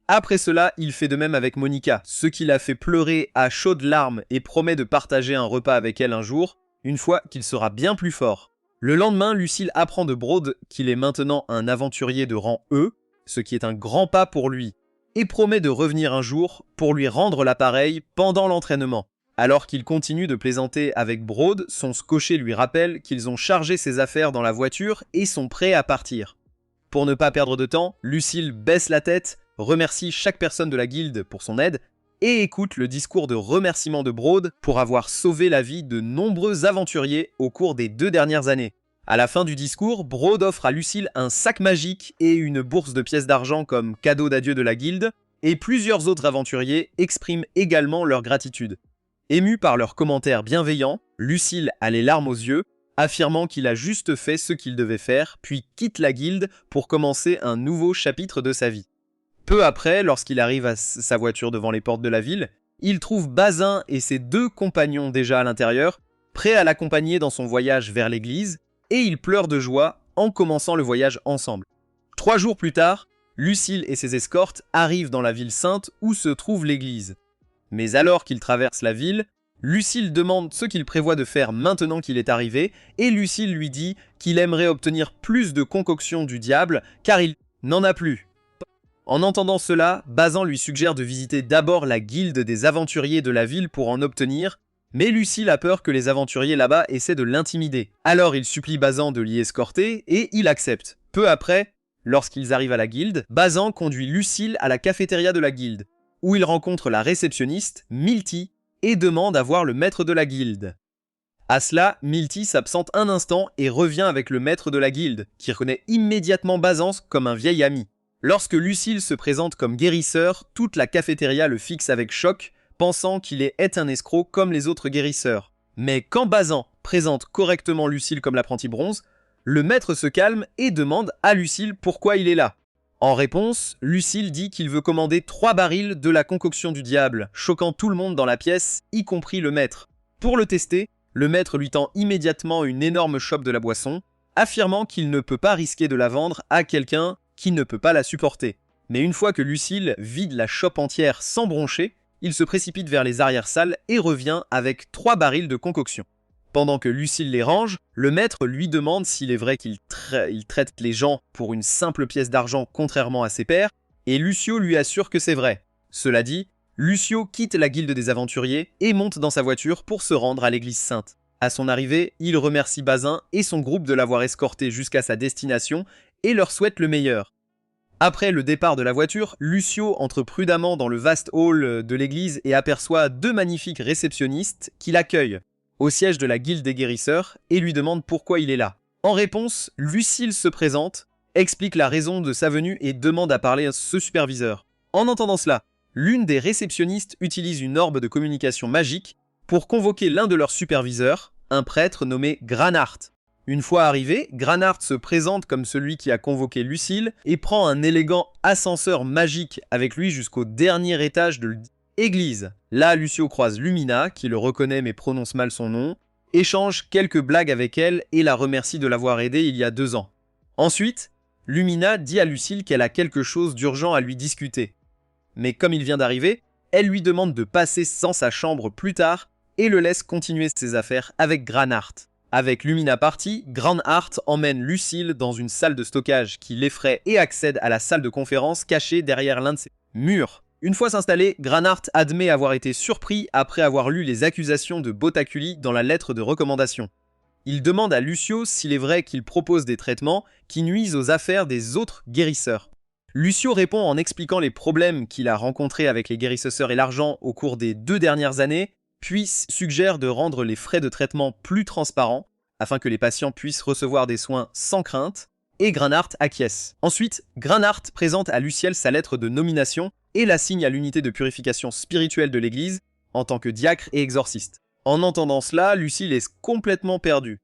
Après cela, il fait de même avec Monica, ce qui l'a fait pleurer à chaudes larmes et promet de partager un repas avec elle un jour, une fois qu'il sera bien plus fort. Le lendemain, Lucille apprend de Brode qu'il est maintenant un aventurier de rang E, ce qui est un grand pas pour lui, et promet de revenir un jour pour lui rendre l'appareil pendant l'entraînement. Alors qu'il continue de plaisanter avec Brode, son cocher lui rappelle qu'ils ont chargé ses affaires dans la voiture et sont prêts à partir. Pour ne pas perdre de temps, Lucille baisse la tête, remercie chaque personne de la guilde pour son aide et écoute le discours de remerciement de Brode pour avoir sauvé la vie de nombreux aventuriers au cours des 2 dernières années. À la fin du discours, Brode offre à Lucille un sac magique et une bourse de pièces d'argent comme cadeau d'adieu de la guilde, et plusieurs autres aventuriers expriment également leur gratitude. Ému par leurs commentaires bienveillants, Lucille a les larmes aux yeux, affirmant qu'il a juste fait ce qu'il devait faire, puis quitte la guilde pour commencer un nouveau chapitre de sa vie. Peu après, lorsqu'il arrive à sa voiture devant les portes de la ville, il trouve Bazin et ses 2 compagnons déjà à l'intérieur, prêts à l'accompagner dans son voyage vers l'église, et ils pleurent de joie en commençant le voyage ensemble. 3 jours plus tard, Lucille et ses escortes arrivent dans la ville sainte où se trouve l'église. Mais alors qu'ils traversent la ville, Lucille demande ce qu'il prévoit de faire maintenant qu'il est arrivé, et Lucille lui dit qu'il aimerait obtenir plus de concoctions du diable car il n'en a plus. En entendant cela, Bazin lui suggère de visiter d'abord la guilde des aventuriers de la ville pour en obtenir, mais Lucille a peur que les aventuriers là-bas essaient de l'intimider. Alors il supplie Bazin de l'y escorter et il accepte. Peu après, lorsqu'ils arrivent à la guilde, Bazin conduit Lucille à la cafétéria de la guilde, où il rencontre la réceptionniste, Milty, et demande à voir le maître de la guilde. À cela, Milty s'absente un instant et revient avec le maître de la guilde, qui reconnaît immédiatement Bazin comme un vieil ami. Lorsque Lucille se présente comme guérisseur, toute la cafétéria le fixe avec choc, pensant qu'il est un escroc comme les autres guérisseurs. Mais quand Bazin présente correctement Lucille comme l'apprenti bronze, le maître se calme et demande à Lucille pourquoi il est là. En réponse, Lucille dit qu'il veut commander 3 barils de la concoction du diable, choquant tout le monde dans la pièce, y compris le maître. Pour le tester, le maître lui tend immédiatement une énorme chope de la boisson, affirmant qu'il ne peut pas risquer de la vendre à quelqu'un qui ne peut pas la supporter. Mais une fois que Lucille vide la chope entière sans broncher, il se précipite vers les arrière-salles et revient avec 3 barils de concoction. Pendant que Lucille les range, le maître lui demande s'il est vrai qu'il traite les gens pour une simple pièce d'argent contrairement à ses pairs, et Lucio lui assure que c'est vrai. Cela dit, Lucio quitte la guilde des aventuriers et monte dans sa voiture pour se rendre à l'église sainte. À son arrivée, il remercie Bazin et son groupe de l'avoir escorté jusqu'à sa destination et leur souhaite le meilleur. Après le départ de la voiture, Lucio entre prudemment dans le vaste hall de l'église et aperçoit 2 magnifiques réceptionnistes qui l'accueillent au siège de la guilde des guérisseurs et lui demandent pourquoi il est là. En réponse, Lucille se présente, explique la raison de sa venue et demande à parler à ce superviseur. En entendant cela, l'une des réceptionnistes utilise une orbe de communication magique pour convoquer l'un de leurs superviseurs, un prêtre nommé Granart. Une fois arrivé, Granart se présente comme celui qui a convoqué Lucille et prend un élégant ascenseur magique avec lui jusqu'au dernier étage de l'église. Là, Lucio croise Lumina, qui le reconnaît mais prononce mal son nom, échange quelques blagues avec elle et la remercie de l'avoir aidé il y a 2 ans. Ensuite, Lumina dit à Lucille qu'elle a quelque chose d'urgent à lui discuter. Mais comme il vient d'arriver, elle lui demande de passer dans sa chambre plus tard et le laisse continuer ses affaires avec Granart. Avec Lumina partie, Granart emmène Lucille dans une salle de stockage qui l'effraie et accède à la salle de conférence cachée derrière l'un de ses murs. Une fois s'installé, Granart admet avoir été surpris après avoir lu les accusations de Botaculi dans la lettre de recommandation. Il demande à Lucio s'il est vrai qu'il propose des traitements qui nuisent aux affaires des autres guérisseurs. Lucio répond en expliquant les problèmes qu'il a rencontrés avec les guérisseurs et l'argent au cours des 2 dernières années, puis suggère de rendre les frais de traitement plus transparents, afin que les patients puissent recevoir des soins sans crainte, et Granart acquiesce. Ensuite, Granart présente à Luciel sa lettre de nomination et la signe à l'unité de purification spirituelle de l'Église en tant que diacre et exorciste. En entendant cela, Lucile est complètement perdue.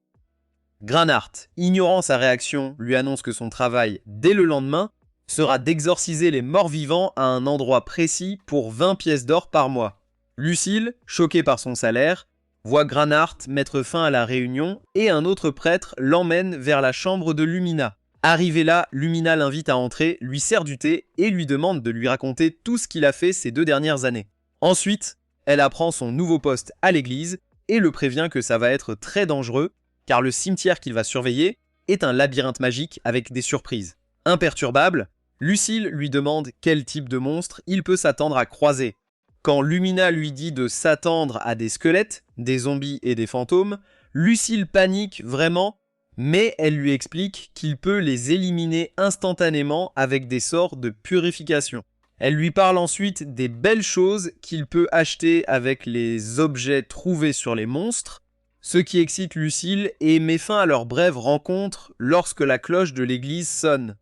Granart, ignorant sa réaction, lui annonce que son travail, dès le lendemain, sera d'exorciser les morts vivants à un endroit précis pour 20 pièces d'or par mois. Lucile, choquée par son salaire, voit Granart mettre fin à la réunion et un autre prêtre l'emmène vers la chambre de Lumina. Arrivé là, Lumina l'invite à entrer, lui sert du thé et lui demande de lui raconter tout ce qu'il a fait ces 2 dernières années. Ensuite, elle apprend son nouveau poste à l'église et le prévient que ça va être très dangereux car le cimetière qu'il va surveiller est un labyrinthe magique avec des surprises. Imperturbable, Lucile lui demande quel type de monstre il peut s'attendre à croiser. Quand Lumina lui dit de s'attendre à des squelettes, des zombies et des fantômes, Lucile panique vraiment, mais elle lui explique qu'il peut les éliminer instantanément avec des sorts de purification. Elle lui parle ensuite des belles choses qu'il peut acheter avec les objets trouvés sur les monstres, ce qui excite Lucile et met fin à leur brève rencontre lorsque la cloche de l'église sonne.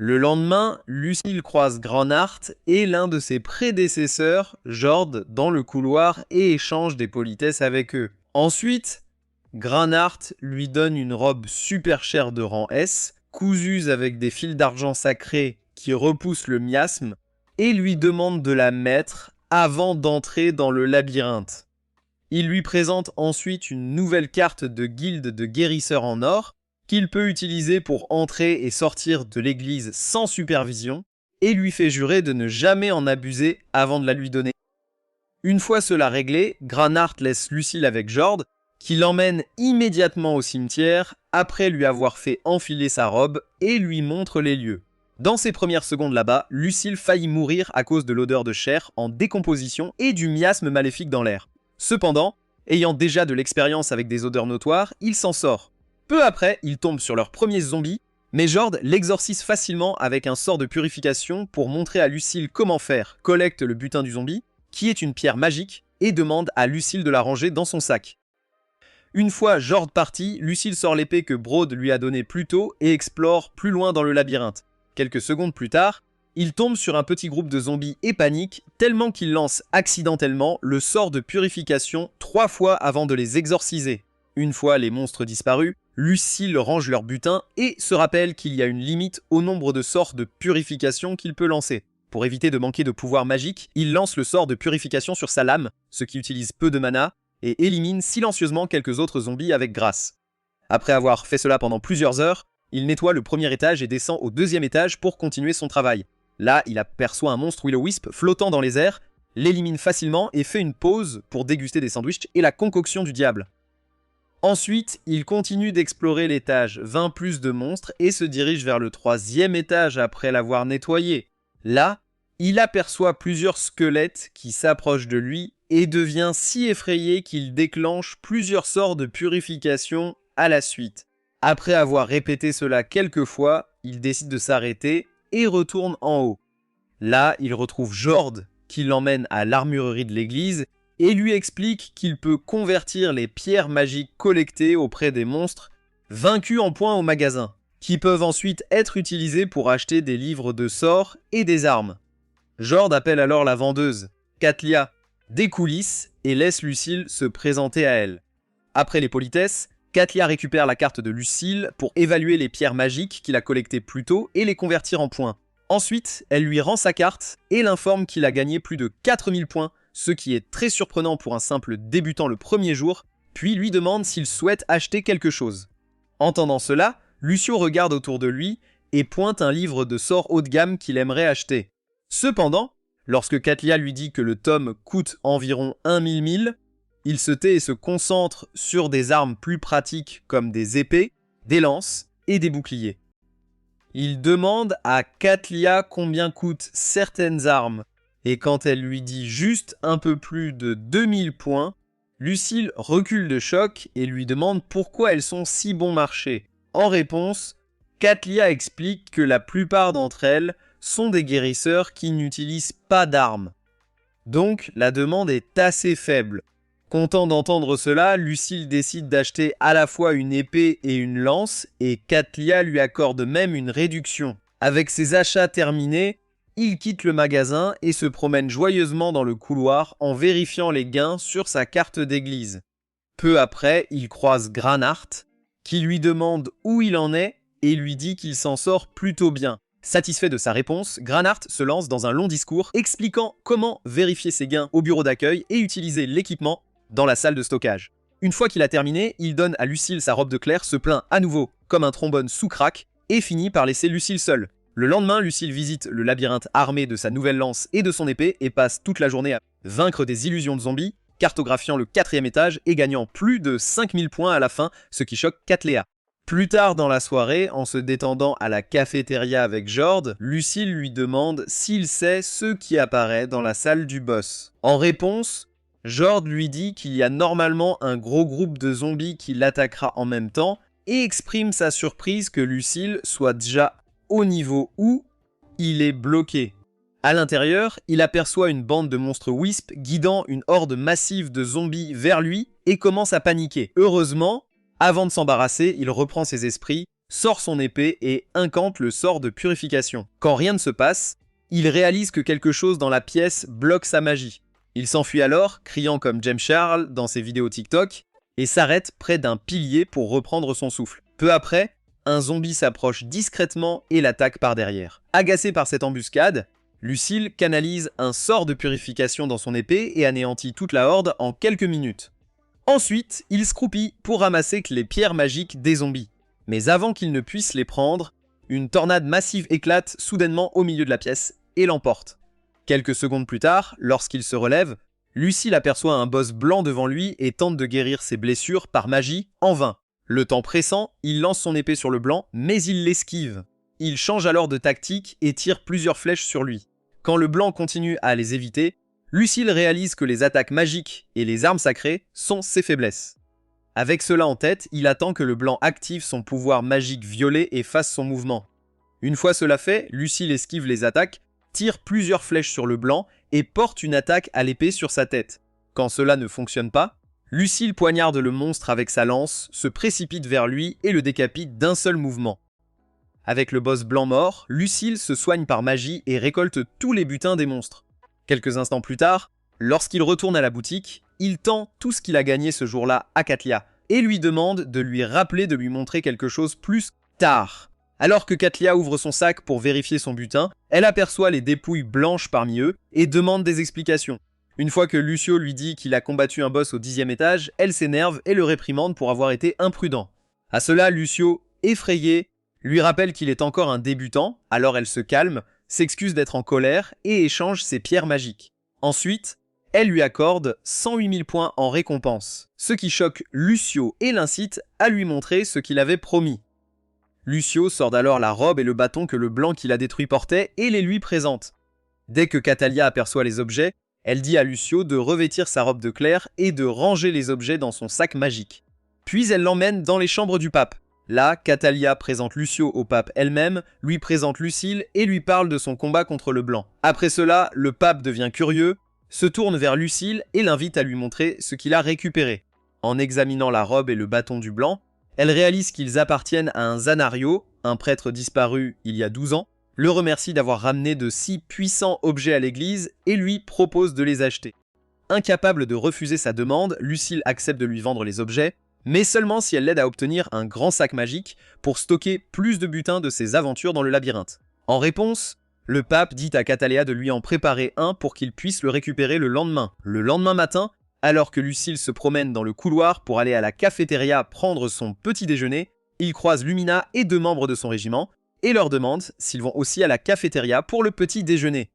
Le lendemain, Lucile croise Granart et l'un de ses prédécesseurs, Jord, dans le couloir et échange des politesses avec eux. Ensuite, Granart lui donne une robe super chère de rang S, cousue avec des fils d'argent sacrés qui repoussent le miasme, et lui demande de la mettre avant d'entrer dans le labyrinthe. Il lui présente ensuite une nouvelle carte de guilde de guérisseurs en or, qu'il peut utiliser pour entrer et sortir de l'église sans supervision, et lui fait jurer de ne jamais en abuser avant de la lui donner. Une fois cela réglé, Granart laisse Lucile avec Jord, qui l'emmène immédiatement au cimetière, après lui avoir fait enfiler sa robe, et lui montre les lieux. Dans ses premières secondes là-bas, Lucile faillit mourir à cause de l'odeur de chair en décomposition et du miasme maléfique dans l'air. Cependant, ayant déjà de l'expérience avec des odeurs notoires, il s'en sort. Peu après, il tombe sur leur premier zombie, mais Jord l'exorcise facilement avec un sort de purification pour montrer à Lucile comment faire, collecte le butin du zombie, qui est une pierre magique, et demande à Lucile de la ranger dans son sac. Une fois Jord parti, Lucile sort l'épée que Brode lui a donnée plus tôt et explore plus loin dans le labyrinthe. Quelques secondes plus tard, il tombe sur un petit groupe de zombies et panique tellement qu'il lance accidentellement le sort de purification 3 fois avant de les exorciser. Une fois les monstres disparus, Lucile range leur butin et se rappelle qu'il y a une limite au nombre de sorts de purification qu'il peut lancer. Pour éviter de manquer de pouvoir magique, il lance le sort de purification sur sa lame, ce qui utilise peu de mana, et élimine silencieusement quelques autres zombies avec grâce. Après avoir fait cela pendant plusieurs heures, il nettoie le premier étage et descend au 2e étage pour continuer son travail. Là, il aperçoit un monstre Will-O-Wisp flottant dans les airs, l'élimine facilement et fait une pause pour déguster des sandwichs et la concoction du diable. Ensuite, il continue d'explorer l'étage 20 plus de monstres et se dirige vers le 3e étage après l'avoir nettoyé. Là, il aperçoit plusieurs squelettes qui s'approchent de lui et devient si effrayé qu'il déclenche plusieurs sorts de purification à la suite. Après avoir répété cela quelques fois, il décide de s'arrêter et retourne en haut. Là, il retrouve Jord qui l'emmène à l'armurerie de l'église et lui explique qu'il peut convertir les pierres magiques collectées auprès des monstres vaincus en points au magasin, qui peuvent ensuite être utilisés pour acheter des livres de sorts et des armes. Jord appelle alors la vendeuse, Katlia, des coulisses et laisse Lucile se présenter à elle. Après les politesses, Katlia récupère la carte de Lucile pour évaluer les pierres magiques qu'il a collectées plus tôt et les convertir en points. Ensuite, elle lui rend sa carte et l'informe qu'il a gagné plus de 4000 points, ce qui est très surprenant pour un simple débutant le premier jour, puis lui demande s'il souhaite acheter quelque chose. Entendant cela, Lucio regarde autour de lui et pointe un livre de sorts haut de gamme qu'il aimerait acheter. Cependant, lorsque Katlia lui dit que le tome coûte environ 1000 000, il se tait et se concentre sur des armes plus pratiques comme des épées, des lances et des boucliers. Il demande à Katlia combien coûtent certaines armes, et quand elle lui dit juste un peu plus de 2000 points, Lucile recule de choc et lui demande pourquoi elles sont si bon marché. En réponse, Katlia explique que la plupart d'entre elles sont des guérisseurs qui n'utilisent pas d'armes. Donc, la demande est assez faible. Content d'entendre cela, Lucille décide d'acheter à la fois une épée et une lance, et Katlia lui accorde même une réduction. Avec ses achats terminés, il quitte le magasin et se promène joyeusement dans le couloir en vérifiant les gains sur sa carte d'église. Peu après, il croise Granart, qui lui demande où il en est et lui dit qu'il s'en sort plutôt bien. Satisfait de sa réponse, Granart se lance dans un long discours expliquant comment vérifier ses gains au bureau d'accueil et utiliser l'équipement dans la salle de stockage. Une fois qu'il a terminé, il donne à Lucille sa robe de Claire, se plaint à nouveau comme un trombone sous crack et finit par laisser Lucille seule. Le lendemain, Lucille visite le labyrinthe armé de sa nouvelle lance et de son épée et passe toute la journée à vaincre des illusions de zombies, cartographiant le 4e étage et gagnant plus de 5000 points à la fin, ce qui choque Katléa. Plus tard dans la soirée, en se détendant à la cafétéria avec Jord, Lucille lui demande s'il sait ce qui apparaît dans la salle du boss. En réponse, Jord lui dit qu'il y a normalement un gros groupe de zombies qui l'attaquera en même temps et exprime sa surprise que Lucille soit déjà au niveau où il est bloqué. À l'intérieur, il aperçoit une bande de monstres Wisp guidant une horde massive de zombies vers lui et commence à paniquer. Heureusement, avant de s'embarrasser, il reprend ses esprits, sort son épée et incante le sort de purification. Quand rien ne se passe, il réalise que quelque chose dans la pièce bloque sa magie. Il s'enfuit alors, criant comme James Charles dans ses vidéos TikTok, et s'arrête près d'un pilier pour reprendre son souffle. Peu après, un zombie s'approche discrètement et l'attaque par derrière. Agacé par cette embuscade, Lucille canalise un sort de purification dans son épée et anéantit toute la horde en quelques minutes. Ensuite, il se croupit pour ramasser les pierres magiques des zombies. Mais avant qu'il ne puisse les prendre, une tornade massive éclate soudainement au milieu de la pièce et l'emporte. Quelques secondes plus tard, lorsqu'il se relève, Lucille aperçoit un boss blanc devant lui et tente de guérir ses blessures par magie en vain. Le temps pressant, il lance son épée sur le blanc, mais il l'esquive. Il change alors de tactique et tire plusieurs flèches sur lui. Quand le blanc continue à les éviter, Lucille réalise que les attaques magiques et les armes sacrées sont ses faiblesses. Avec cela en tête, il attend que le blanc active son pouvoir magique violet et fasse son mouvement. Une fois cela fait, Lucille esquive les attaques, tire plusieurs flèches sur le blanc et porte une attaque à l'épée sur sa tête. Quand cela ne fonctionne pas, Lucille poignarde le monstre avec sa lance, se précipite vers lui et le décapite d'un seul mouvement. Avec le boss blanc mort, Lucille se soigne par magie et récolte tous les butins des monstres. Quelques instants plus tard, lorsqu'il retourne à la boutique, il tend tout ce qu'il a gagné ce jour-là à Katlia et lui demande de lui rappeler de lui montrer quelque chose plus tard. Alors que Katlia ouvre son sac pour vérifier son butin, elle aperçoit les dépouilles blanches parmi eux et demande des explications. Une fois que Lucio lui dit qu'il a combattu un boss au 10e étage, elle s'énerve et le réprimande pour avoir été imprudent. À cela, Lucio, effrayé, lui rappelle qu'il est encore un débutant, alors elle se calme, s'excuse d'être en colère et échange ses pierres magiques. Ensuite, elle lui accorde 108 000 points en récompense, ce qui choque Lucio et l'incite à lui montrer ce qu'il avait promis. Lucio sort alors la robe et le bâton que le blanc qu'il a détruit portait et les lui présente. Dès que Catalia aperçoit les objets, elle dit à Lucio de revêtir sa robe de Claire et de ranger les objets dans son sac magique. Puis elle l'emmène dans les chambres du pape. Là, Catalia présente Lucio au pape elle-même, lui présente Lucille et lui parle de son combat contre le blanc. Après cela, le pape devient curieux, se tourne vers Lucille et l'invite à lui montrer ce qu'il a récupéré. En examinant la robe et le bâton du blanc, elle réalise qu'ils appartiennent à un Zanario, un prêtre disparu il y a 12 ans, le remercie d'avoir ramené de si puissants objets à l'église et lui propose de les acheter. Incapable de refuser sa demande, Lucille accepte de lui vendre les objets, mais seulement si elle l'aide à obtenir un grand sac magique pour stocker plus de butin de ses aventures dans le labyrinthe. En réponse, le pape dit à Catalea de lui en préparer un pour qu'il puisse le récupérer le lendemain. Le lendemain matin, alors que Lucille se promène dans le couloir pour aller à la cafétéria prendre son petit déjeuner, il croise Lumina et 2 membres de son régiment et leur demande s'ils vont aussi à la cafétéria pour le petit déjeuner.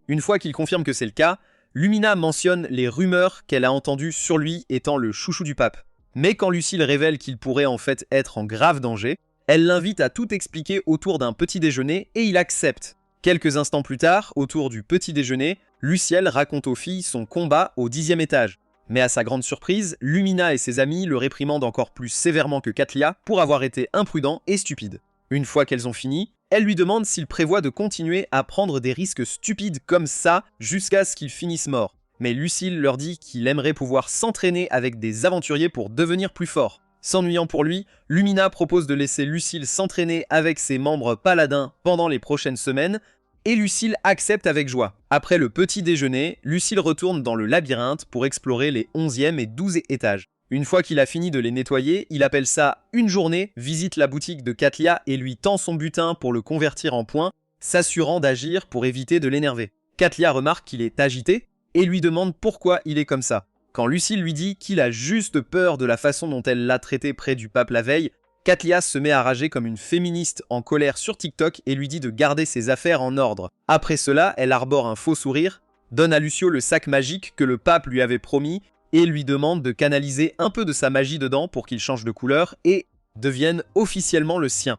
Une fois qu'il confirme que c'est le cas, Lumina mentionne les rumeurs qu'elle a entendues sur lui étant le chouchou du pape. Mais quand Lucille révèle qu'il pourrait en fait être en grave danger, elle l'invite à tout expliquer autour d'un petit déjeuner et il accepte. Quelques instants plus tard, autour du petit déjeuner, Luciel raconte aux filles son combat au 10e étage. Mais à sa grande surprise, Lumina et ses amis le réprimandent encore plus sévèrement que Katlia pour avoir été imprudent et stupide. Une fois qu'elles ont fini, Elle lui demande s'il prévoit de continuer à prendre des risques stupides comme ça jusqu'à ce qu'il finisse mort. Mais Lucille leur dit qu'il aimerait pouvoir s'entraîner avec des aventuriers pour devenir plus fort. S'ennuyant pour lui, Lumina propose de laisser Lucille s'entraîner avec ses membres paladins pendant les prochaines semaines, et Lucille accepte avec joie. Après le petit déjeuner, Lucille retourne dans le labyrinthe pour explorer les 11e et 12e étages. Une fois qu'il a fini de les nettoyer, il appelle ça une journée, visite la boutique de Katlia et lui tend son butin pour le convertir en points, s'assurant d'agir pour éviter de l'énerver. Katlia remarque qu'il est agité et lui demande pourquoi il est comme ça. Quand Lucille lui dit qu'il a juste peur de la façon dont elle l'a traité près du pape la veille, Katlia se met à rager comme une féministe en colère sur TikTok et lui dit de garder ses affaires en ordre. Après cela, elle arbore un faux sourire, donne à Lucio le sac magique que le pape lui avait promis et lui demande de canaliser un peu de sa magie dedans pour qu'il change de couleur et devienne officiellement le sien.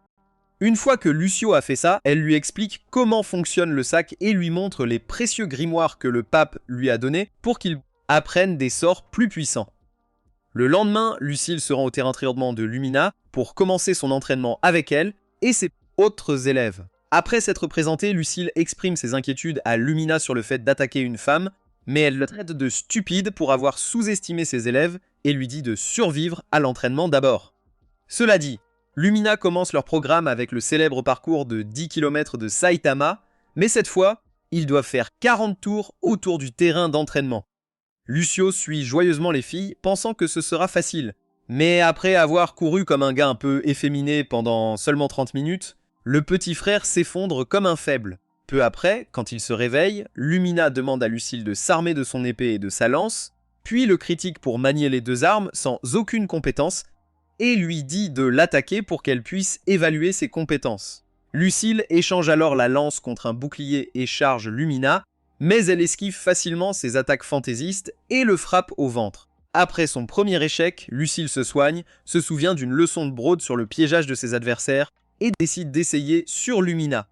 Une fois que Lucio a fait ça, elle lui explique comment fonctionne le sac et lui montre les précieux grimoires que le pape lui a donnés pour qu'il apprenne des sorts plus puissants. Le lendemain, Lucille se rend au terrain d'entraînement de Lumina pour commencer son entraînement avec elle et ses autres élèves. Après s'être présentée, Lucille exprime ses inquiétudes à Lumina sur le fait d'attaquer une femme, mais elle le traite de stupide pour avoir sous-estimé ses élèves et lui dit de survivre à l'entraînement d'abord. Cela dit, Lumina commence leur programme avec le célèbre parcours de 10 km de Saitama, mais cette fois, ils doivent faire 40 tours autour du terrain d'entraînement. Lucio suit joyeusement les filles, pensant que ce sera facile. Mais après avoir couru comme un gars un peu efféminé pendant seulement 30 minutes, le petit frère s'effondre comme un faible. Peu après, quand il se réveille, Lumina demande à Lucille de s'armer de son épée et de sa lance, puis le critique pour manier les deux armes sans aucune compétence, et lui dit de l'attaquer pour qu'elle puisse évaluer ses compétences. Lucille échange alors la lance contre un bouclier et charge Lumina, mais elle esquive facilement ses attaques fantaisistes et le frappe au ventre. Après son premier échec, Lucille se soigne, se souvient d'une leçon de Broad sur le piégeage de ses adversaires et décide d'essayer sur Lumina.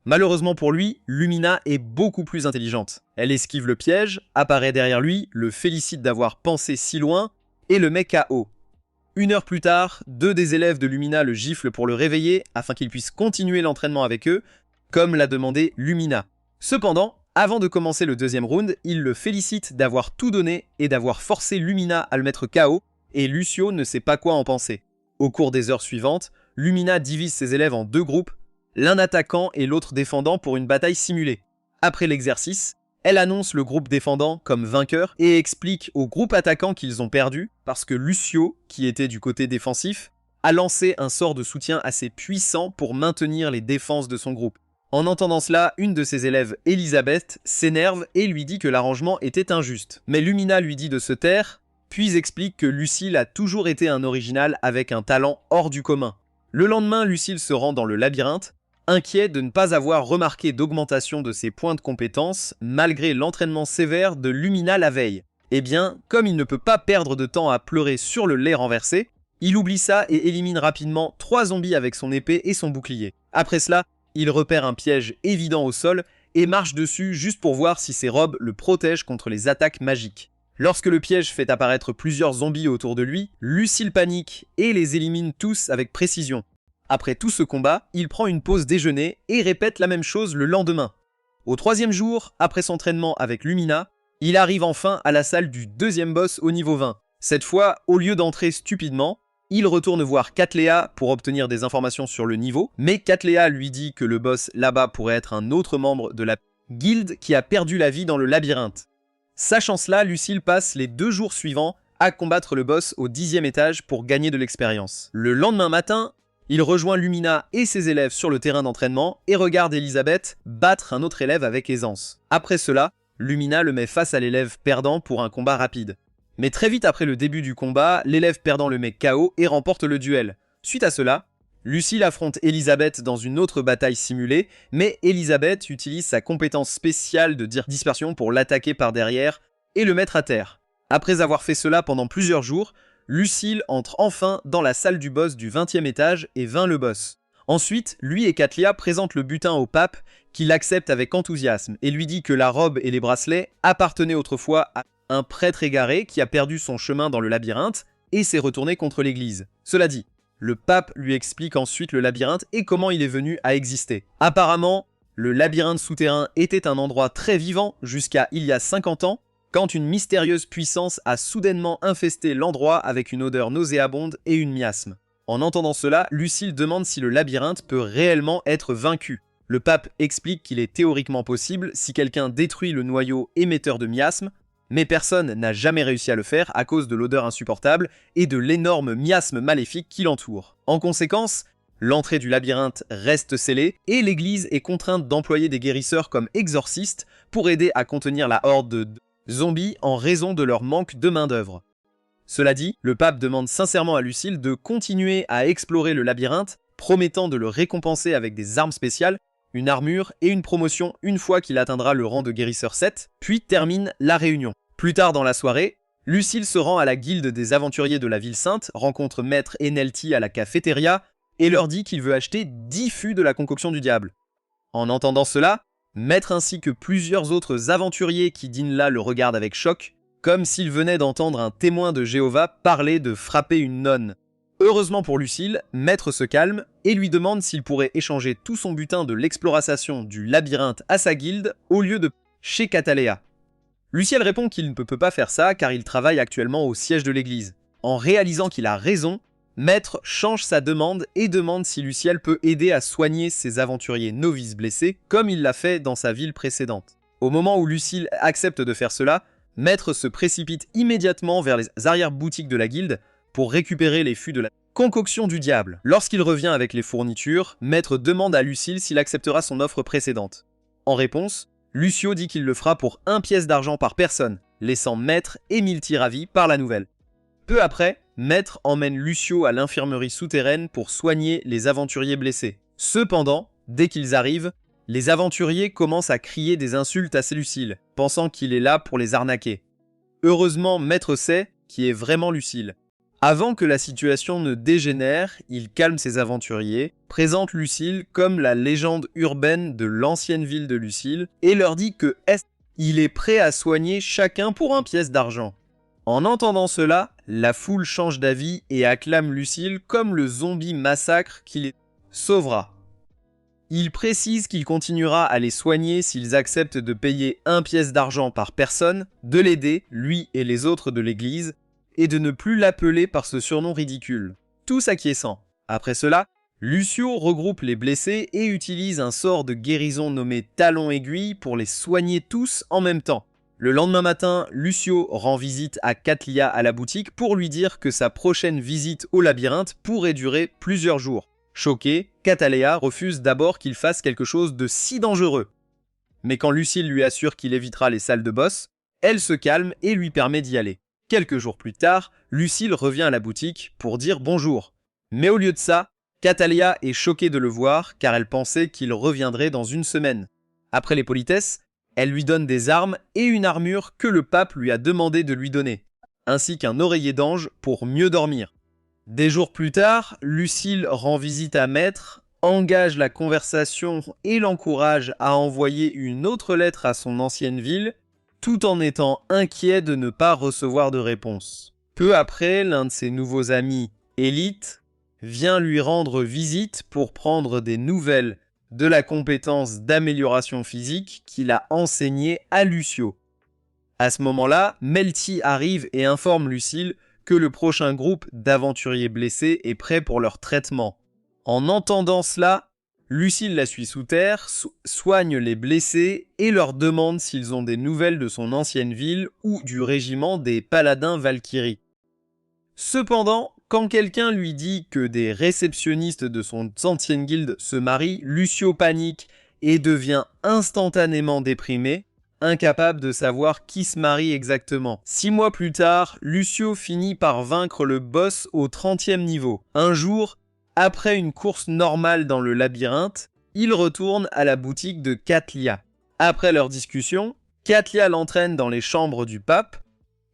Malheureusement pour lui, Lumina est beaucoup plus intelligente. Elle esquive le piège, apparaît derrière lui, le félicite d'avoir pensé si loin et le met KO. Une heure plus tard, deux des élèves de Lumina le giflent pour le réveiller afin qu'il puisse continuer l'entraînement avec eux, comme l'a demandé Lumina. Cependant, avant de commencer le deuxième round, il le félicite d'avoir tout donné et d'avoir forcé Lumina à le mettre KO, et Lucio ne sait pas quoi en penser. Au cours des heures suivantes, Lumina divise ses élèves en deux groupes, l'un attaquant et l'autre défendant pour une bataille simulée. Après l'exercice, elle annonce le groupe défendant comme vainqueur et explique au groupe attaquant qu'ils ont perdu parce que Lucio, qui était du côté défensif, a lancé un sort de soutien assez puissant pour maintenir les défenses de son groupe. En entendant cela, une de ses élèves, Elisabeth, s'énerve et lui dit que l'arrangement était injuste. Mais Lumina lui dit de se taire, puis explique que Lucille a toujours été un original avec un talent hors du commun. Le lendemain, Lucille se rend dans le labyrinthe, inquiet de ne pas avoir remarqué d'augmentation de ses points de compétence malgré l'entraînement sévère de Lumina la veille. Eh bien, comme il ne peut pas perdre de temps à pleurer sur le lait renversé, il oublie ça et élimine rapidement 3 zombies avec son épée et son bouclier. Après cela, il repère un piège évident au sol et marche dessus juste pour voir si ses robes le protègent contre les attaques magiques. Lorsque le piège fait apparaître plusieurs zombies autour de lui, Lucille panique et les élimine tous avec précision. Après tout ce combat, il prend une pause déjeuner et répète la même chose le lendemain. Au 3e jour, après son entraînement avec Lumina, il arrive enfin à la salle du deuxième boss au niveau 20. Cette fois, au lieu d'entrer stupidement, il retourne voir Katlia pour obtenir des informations sur le niveau, mais Katlia lui dit que le boss là-bas pourrait être un autre membre de la guilde qui a perdu la vie dans le labyrinthe. Sachant cela, Lucille passe les 2 jours suivants à combattre le boss au 10e étage pour gagner de l'expérience. Le lendemain matin, il rejoint Lumina et ses élèves sur le terrain d'entraînement et regarde Elisabeth battre un autre élève avec aisance. Après cela, Lumina le met face à l'élève perdant pour un combat rapide. Mais très vite après le début du combat, l'élève perdant le met KO et remporte le duel. Suite à cela, Lucille affronte Elisabeth dans une autre bataille simulée, mais Elisabeth utilise sa compétence spéciale de dispersion pour l'attaquer par derrière et le mettre à terre. Après avoir fait cela pendant plusieurs jours, Lucille entre enfin dans la salle du boss du 20e étage et vainc le boss. Ensuite, lui et Katlia présentent le butin au pape, qui l'accepte avec enthousiasme et lui dit que la robe et les bracelets appartenaient autrefois à un prêtre égaré qui a perdu son chemin dans le labyrinthe et s'est retourné contre l'église. Cela dit, Le pape lui explique ensuite le labyrinthe et comment il est venu à exister. Apparemment, le labyrinthe souterrain était un endroit très vivant jusqu'à il y a 50 ans, quand une mystérieuse puissance a soudainement infesté l'endroit avec une odeur nauséabonde et une miasme. En entendant cela, Lucile demande si le labyrinthe peut réellement être vaincu. Le pape explique qu'il est théoriquement possible si quelqu'un détruit le noyau émetteur de miasme, mais personne n'a jamais réussi à le faire à cause de l'odeur insupportable et de l'énorme miasme maléfique qui l'entoure. En conséquence, l'entrée du labyrinthe reste scellée et l'église est contrainte d'employer des guérisseurs comme exorcistes pour aider à contenir la horde de zombies en raison de leur manque de main-d'œuvre. Cela dit, le pape demande sincèrement à Lucile de continuer à explorer le labyrinthe, promettant de le récompenser avec des armes spéciales, une armure et une promotion une fois qu'il atteindra le rang de guérisseur 7, puis termine la réunion. Plus tard dans la soirée, Lucile se rend à la guilde des aventuriers de la ville sainte, rencontre Maître Enelti à la cafétéria et leur dit qu'il veut acheter 10 fûts de la concoction du diable. En entendant cela, Maître ainsi que plusieurs autres aventuriers qui dînent là le regardent avec choc, comme s'ils venaient d'entendre un témoin de Jéhovah parler de frapper une nonne. Heureusement pour Lucile, Maître se calme et lui demande s'il pourrait échanger tout son butin de l'exploration du labyrinthe à sa guilde au lieu de chez Catalea. Lucile répond qu'il ne peut pas faire ça car il travaille actuellement au siège de l'église. En réalisant qu'il a raison, Maître change sa demande et demande si Lucile peut aider à soigner ses aventuriers novices blessés comme il l'a fait dans sa ville précédente. Au moment où Lucile accepte de faire cela, Maître se précipite immédiatement vers les arrière-boutiques de la guilde pour récupérer les fûts de la concoction du diable. Lorsqu'il revient avec les fournitures, Maître demande à Lucile s'il acceptera son offre précédente. En réponse, Lucio dit qu'il le fera pour 1 pièce d'argent par personne, laissant Maître et Milty ravis par la nouvelle. Peu après, Maître emmène Lucio à l'infirmerie souterraine pour soigner les aventuriers blessés. Cependant, dès qu'ils arrivent, les aventuriers commencent à crier des insultes à Lucile, pensant qu'il est là pour les arnaquer. Heureusement, Maître sait qui est vraiment Lucile. Avant que la situation ne dégénère, il calme ses aventuriers, présente Lucile comme la légende urbaine de l'ancienne ville de Lucile et leur dit que il est prêt à soigner chacun pour 1 pièce d'argent. En entendant cela, la foule change d'avis et acclame Lucile comme le zombie massacre qui les sauvera. Il précise qu'il continuera à les soigner s'ils acceptent de payer 1 pièce d'argent par personne, de l'aider, lui et les autres de l'église, et de ne plus l'appeler par ce surnom ridicule. Tous acquiescent. Après cela, Lucio regroupe les blessés et utilise un sort de guérison nommé Talon Aiguille pour les soigner tous en même temps. Le lendemain matin, Lucio rend visite à Catlia à la boutique pour lui dire que sa prochaine visite au labyrinthe pourrait durer plusieurs jours. Choqué, Catalea refuse d'abord qu'il fasse quelque chose de si dangereux. Mais quand Lucile lui assure qu'il évitera les salles de boss, elle se calme et lui permet d'y aller. Quelques jours plus tard, Lucile revient à la boutique pour dire bonjour. Mais au lieu de ça, Catalea est choquée de le voir car elle pensait qu'il reviendrait dans 1 semaine. Après les politesses, elle lui donne des armes et une armure que le pape lui a demandé de lui donner, ainsi qu'un oreiller d'ange pour mieux dormir. Des jours plus tard, Lucile rend visite à Maître, engage la conversation et l'encourage à envoyer une autre lettre à son ancienne ville, tout en étant inquiet de ne pas recevoir de réponse. Peu après, l'un de ses nouveaux amis, Élite, vient lui rendre visite pour prendre des nouvelles de la compétence d'amélioration physique qu'il a enseignée à Lucio. À ce moment-là, Melty arrive et informe Lucile que le prochain groupe d'aventuriers blessés est prêt pour leur traitement. En entendant cela, Lucile la suit sous terre, soigne les blessés et leur demande s'ils ont des nouvelles de son ancienne ville ou du régiment des paladins Valkyrie. Cependant, quand quelqu'un lui dit que des réceptionnistes de son ancienne guilde se marient, Lucio panique et devient instantanément déprimé, incapable de savoir qui se marie exactement. 6 mois plus tard, Lucio finit par vaincre le boss au 30e niveau. Un jour, après une course normale dans le labyrinthe, il retourne à la boutique de Catlia. Après leur discussion, Catlia l'entraîne dans les chambres du pape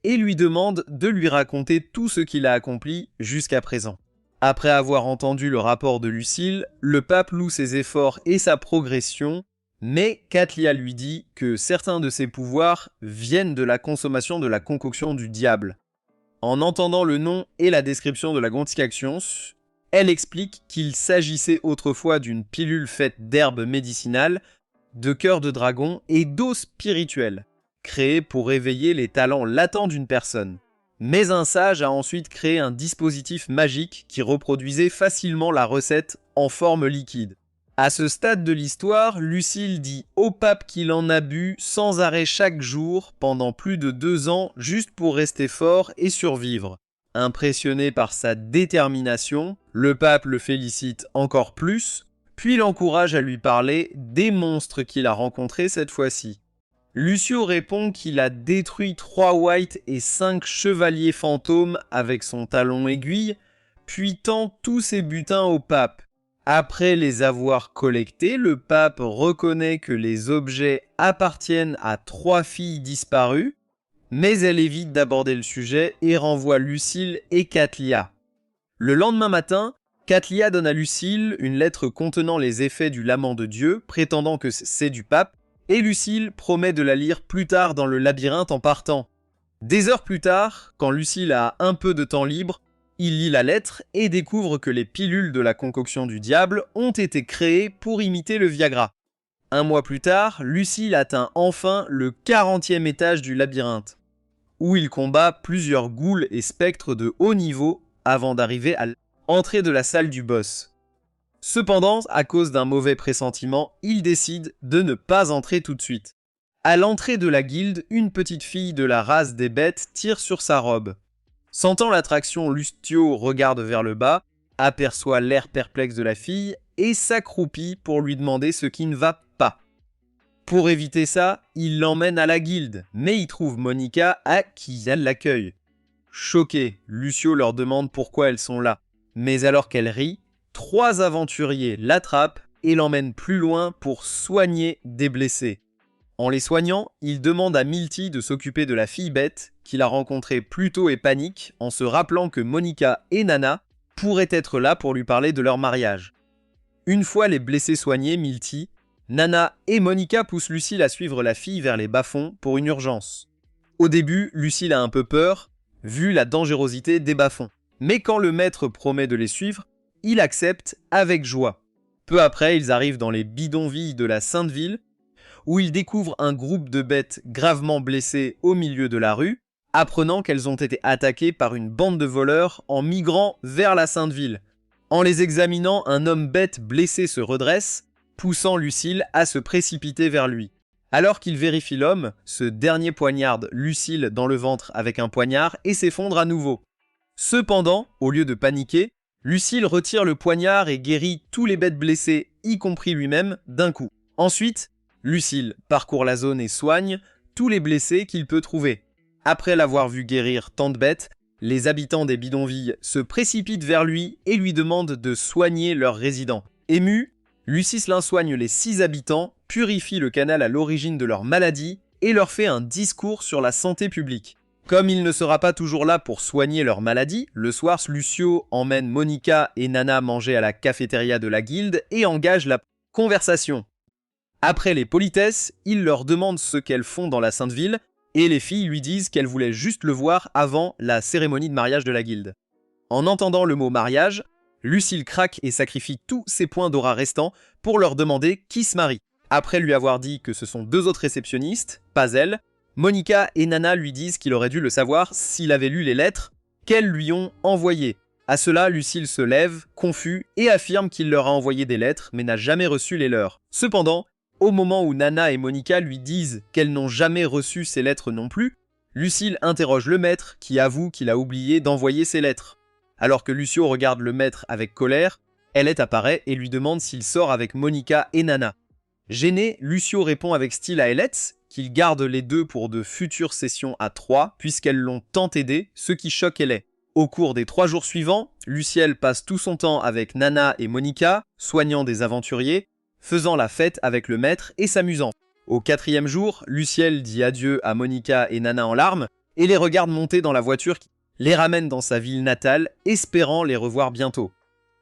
et lui demande de lui raconter tout ce qu'il a accompli jusqu'à présent. Après avoir entendu le rapport de Lucile, le pape loue ses efforts et sa progression, mais Catlia lui dit que certains de ses pouvoirs viennent de la consommation de la concoction du diable. En entendant le nom et la description de la concoction, Elle explique qu'il s'agissait autrefois d'une pilule faite d'herbes médicinales, de cœur de dragon et d'eau spirituelle, créée pour réveiller les talents latents d'une personne. Mais un sage a ensuite créé un dispositif magique qui reproduisait facilement la recette en forme liquide. À ce stade de l'histoire, Lucile dit au pape qu'il en a bu sans arrêt chaque jour pendant plus de 2 ans juste pour rester fort et survivre. Impressionné par sa détermination, le pape le félicite encore plus, puis l'encourage à lui parler des monstres qu'il a rencontrés cette fois-ci. Lucio répond qu'il a détruit 3 Whites et 5 chevaliers fantômes avec son talon aiguille, puis tend tous ses butins au pape. Après les avoir collectés, le pape reconnaît que les objets appartiennent à 3 filles disparues, mais elle évite d'aborder le sujet et renvoie Lucile et Catlia. Le lendemain matin, Catlia donne à Lucile une lettre contenant les effets du lament de Dieu, prétendant que c'est du pape, et Lucile promet de la lire plus tard dans le labyrinthe en partant. Des heures plus tard, quand Lucile a un peu de temps libre, il lit la lettre et découvre que les pilules de la concoction du diable ont été créées pour imiter le Viagra. 1 mois plus tard, Lucile atteint enfin le 40e étage du labyrinthe, où il combat plusieurs ghouls et spectres de haut niveau avant d'arriver à l'entrée de la salle du boss. Cependant, à cause d'un mauvais pressentiment, il décide de ne pas entrer tout de suite. À l'entrée de la guilde, une petite fille de la race des bêtes tire sur sa robe. Sentant l'attraction, Lucio regarde vers le bas, aperçoit l'air perplexe de la fille et s'accroupit pour lui demander ce qui ne va pas. Pour éviter ça, il l'emmène à la guilde, mais il trouve Monica à qui elle l'accueille. Choqué, Lucio leur demande pourquoi elles sont là, mais alors qu'elle rit, 3 aventuriers l'attrapent et l'emmènent plus loin pour soigner des blessés. En les soignant, il demande à Milty de s'occuper de la fille bête, qu'il a rencontrée plus tôt et panique, en se rappelant que Monica et Nana pourraient être là pour lui parler de leur mariage. Une fois les blessés soignés, Milty, Nana et Monica poussent Lucile à suivre la fille vers les bas-fonds pour une urgence. Au début, Lucile a un peu peur, vu la dangerosité des bas-fonds. Mais quand le maître promet de les suivre, il accepte avec joie. Peu après, ils arrivent dans les bidonvilles de la Sainte Ville, où ils découvrent un groupe de bêtes gravement blessées au milieu de la rue, apprenant qu'elles ont été attaquées par une bande de voleurs en migrant vers la Sainte Ville. En les examinant, un homme bête blessé se redresse, poussant Lucile à se précipiter vers lui. Alors qu'il vérifie l'homme, ce dernier poignarde Lucile dans le ventre avec un poignard et s'effondre à nouveau. Cependant, au lieu de paniquer, Lucile retire le poignard et guérit tous les bêtes blessés, y compris lui-même, d'un coup. Ensuite, Lucile parcourt la zone et soigne tous les blessés qu'il peut trouver. Après l'avoir vu guérir tant de bêtes, les habitants des bidonvilles se précipitent vers lui et lui demandent de soigner leurs résidents. Ému, Lucislin soigne les 6 habitants, purifie le canal à l'origine de leur maladie et leur fait un discours sur la santé publique. Comme il ne sera pas toujours là pour soigner leur maladie, le soir, Lucio emmène Monica et Nana manger à la cafétéria de la guilde et engage la conversation. Après les politesses, il leur demande ce qu'elles font dans la Sainte Ville et les filles lui disent qu'elles voulaient juste le voir avant la cérémonie de mariage de la guilde. En entendant le mot mariage, Lucile craque et sacrifie tous ses points d'aura restants pour leur demander qui se marie. Après lui avoir dit que ce sont 2 autres réceptionnistes, pas elle, Monica et Nana lui disent qu'il aurait dû le savoir s'il avait lu les lettres qu'elles lui ont envoyées. À cela, Lucile se lève, confus, et affirme qu'il leur a envoyé des lettres mais n'a jamais reçu les leurs. Cependant, au moment où Nana et Monica lui disent qu'elles n'ont jamais reçu ces lettres non plus, Lucile interroge le maître qui avoue qu'il a oublié d'envoyer ces lettres. Alors que Lucio regarde le maître avec colère, Elette apparaît et lui demande s'il sort avec Monica et Nana. Gêné, Lucio répond avec style à Elette qu'il garde les 2 pour de futures sessions à 3 puisqu'elles l'ont tant aidé, ce qui choque Elette. Au cours des 3 jours suivants, Luciel passe tout son temps avec Nana et Monica, soignant des aventuriers, faisant la fête avec le maître et s'amusant. Au 4e jour, Luciel dit adieu à Monica et Nana en larmes et les regarde monter dans la voiture qui les ramène dans sa ville natale, espérant les revoir bientôt.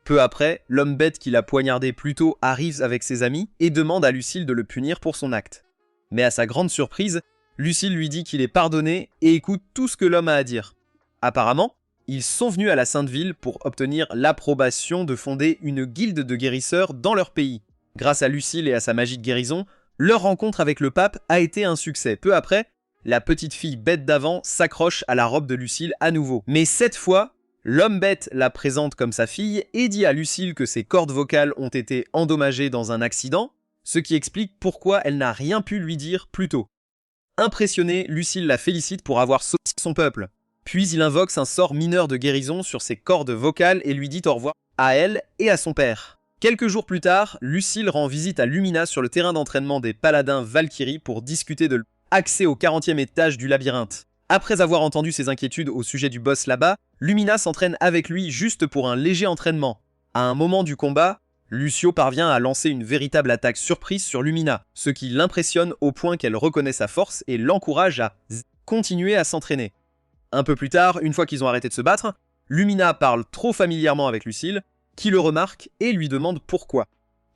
Peu après, l'homme bête qui l'a poignardé plus tôt arrive avec ses amis et demande à Lucile de le punir pour son acte. Mais à sa grande surprise, Lucile lui dit qu'il est pardonné et écoute tout ce que l'homme a à dire. Apparemment, ils sont venus à la Sainte Ville pour obtenir l'approbation de fonder une guilde de guérisseurs dans leur pays. Grâce à Lucile et à sa magie de guérison, leur rencontre avec le pape a été un succès. Peu après, la petite fille bête d'avant s'accroche à la robe de Lucile à nouveau. Mais cette fois, l'homme bête la présente comme sa fille et dit à Lucile que ses cordes vocales ont été endommagées dans un accident, ce qui explique pourquoi elle n'a rien pu lui dire plus tôt. Impressionnée, Lucile la félicite pour avoir sauvé son peuple. Puis il invoque un sort mineur de guérison sur ses cordes vocales et lui dit au revoir à elle et à son père. Quelques jours plus tard, Lucile rend visite à Lumina sur le terrain d'entraînement des paladins Valkyrie pour discuter de l'accès au 40e étage du labyrinthe. Après avoir entendu ses inquiétudes au sujet du boss là-bas, Lumina s'entraîne avec lui juste pour un léger entraînement. À un moment du combat, Lucio parvient à lancer une véritable attaque surprise sur Lumina, ce qui l'impressionne au point qu'elle reconnaît sa force et l'encourage à continuer à s'entraîner. Un peu plus tard, une fois qu'ils ont arrêté de se battre, Lumina parle trop familièrement avec Lucile, qui le remarque et lui demande pourquoi.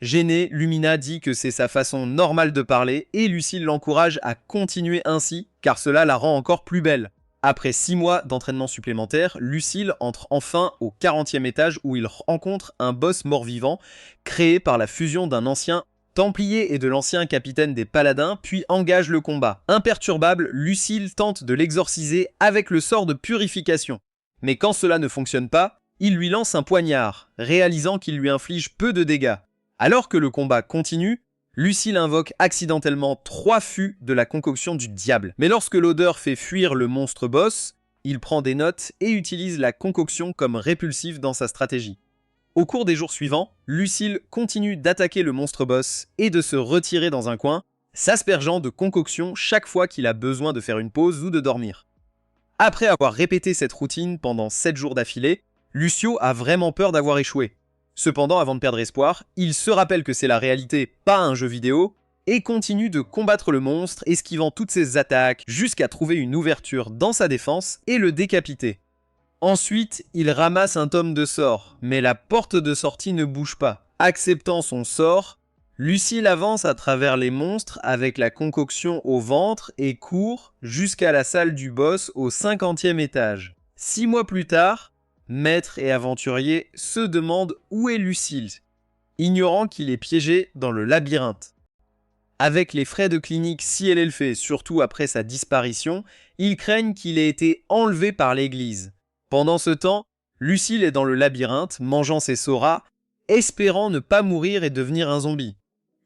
Gênée, Lumina dit que c'est sa façon normale de parler et Lucile l'encourage à continuer ainsi car cela la rend encore plus belle. Après 6 mois d'entraînement supplémentaire, Lucile entre enfin au 40e étage où il rencontre un boss mort-vivant créé par la fusion d'un ancien Templier et de l'ancien capitaine des Paladins, puis engage le combat. Imperturbable, Lucile tente de l'exorciser avec le sort de purification. Mais quand cela ne fonctionne pas, il lui lance un poignard, réalisant qu'il lui inflige peu de dégâts. Alors que le combat continue, Lucile invoque accidentellement 3 fûts de la concoction du diable. Mais lorsque l'odeur fait fuir le monstre boss, il prend des notes et utilise la concoction comme répulsif dans sa stratégie. Au cours des jours suivants, Lucile continue d'attaquer le monstre boss et de se retirer dans un coin, s'aspergeant de concoction chaque fois qu'il a besoin de faire une pause ou de dormir. Après avoir répété cette routine pendant 7 jours d'affilée, Lucio a vraiment peur d'avoir échoué. Cependant, avant de perdre espoir, il se rappelle que c'est la réalité, pas un jeu vidéo, et continue de combattre le monstre, esquivant toutes ses attaques, jusqu'à trouver une ouverture dans sa défense et le décapiter. Ensuite, il ramasse un tome de sort, mais la porte de sortie ne bouge pas. Acceptant son sort, Lucile avance à travers les monstres avec la concoction au ventre et court jusqu'à la salle du boss au 50e étage. 6 mois plus tard, Maître et aventurier se demandent où est Lucile, ignorant qu'il est piégé dans le labyrinthe. Avec les frais de clinique si élevés, surtout après sa disparition, ils craignent qu'il ait été enlevé par l'église. Pendant ce temps, Lucile est dans le labyrinthe, mangeant ses soras, espérant ne pas mourir et devenir un zombie.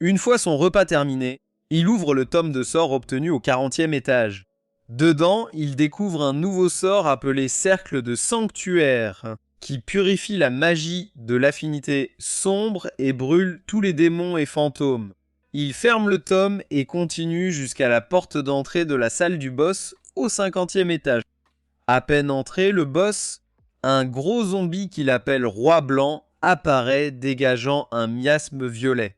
Une fois son repas terminé, il ouvre le tome de sort obtenu au 40e étage. Dedans, il découvre un nouveau sort appelé Cercle de Sanctuaire, qui purifie la magie de l'affinité sombre et brûle tous les démons et fantômes. Il ferme le tome et continue jusqu'à la porte d'entrée de la salle du boss au 50e étage. À peine entré, le boss, un gros zombie qu'il appelle Roi Blanc, apparaît dégageant un miasme violet.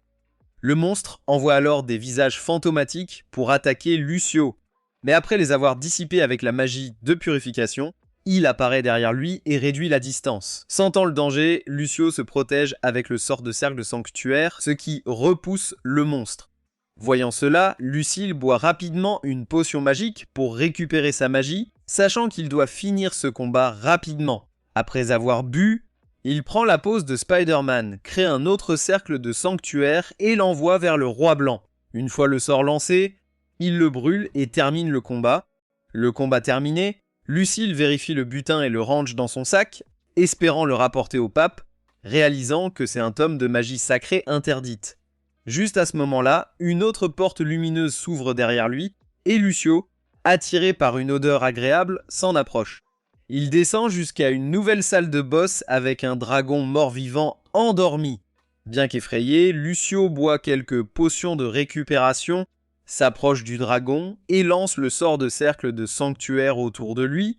Le monstre envoie alors des visages fantomatiques pour attaquer Lucio. Mais après les avoir dissipés avec la magie de purification, il apparaît derrière lui et réduit la distance. Sentant le danger, Lucio se protège avec le sort de cercle de sanctuaire, ce qui repousse le monstre. Voyant cela, Lucile boit rapidement une potion magique pour récupérer sa magie, sachant qu'il doit finir ce combat rapidement. Après avoir bu, il prend la pose de Spider-Man, crée un autre cercle de sanctuaire et l'envoie vers le Roi Blanc. Une fois le sort lancé, il le brûle et termine le combat. Le combat terminé, Lucile vérifie le butin et le range dans son sac, espérant le rapporter au pape, réalisant que c'est un tome de magie sacrée interdite. Juste à ce moment-là, une autre porte lumineuse s'ouvre derrière lui, et Lucio, attiré par une odeur agréable, s'en approche. Il descend jusqu'à une nouvelle salle de boss avec un dragon mort-vivant endormi. Bien qu'effrayé, Lucio boit quelques potions de récupération, s'approche du dragon et lance le sort de cercle de sanctuaire autour de lui,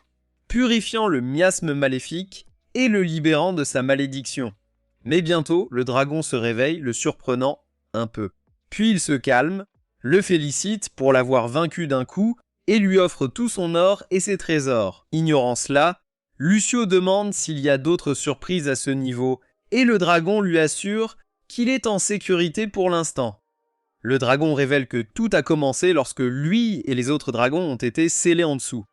purifiant le miasme maléfique et le libérant de sa malédiction. Mais bientôt, le dragon se réveille, le surprenant un peu. Puis il se calme, le félicite pour l'avoir vaincu d'un coup et lui offre tout son or et ses trésors. Ignorant cela, Lucio demande s'il y a d'autres surprises à ce niveau et le dragon lui assure qu'il est en sécurité pour l'instant. Le dragon révèle que tout a commencé lorsque lui et les autres dragons ont été scellés en dessous.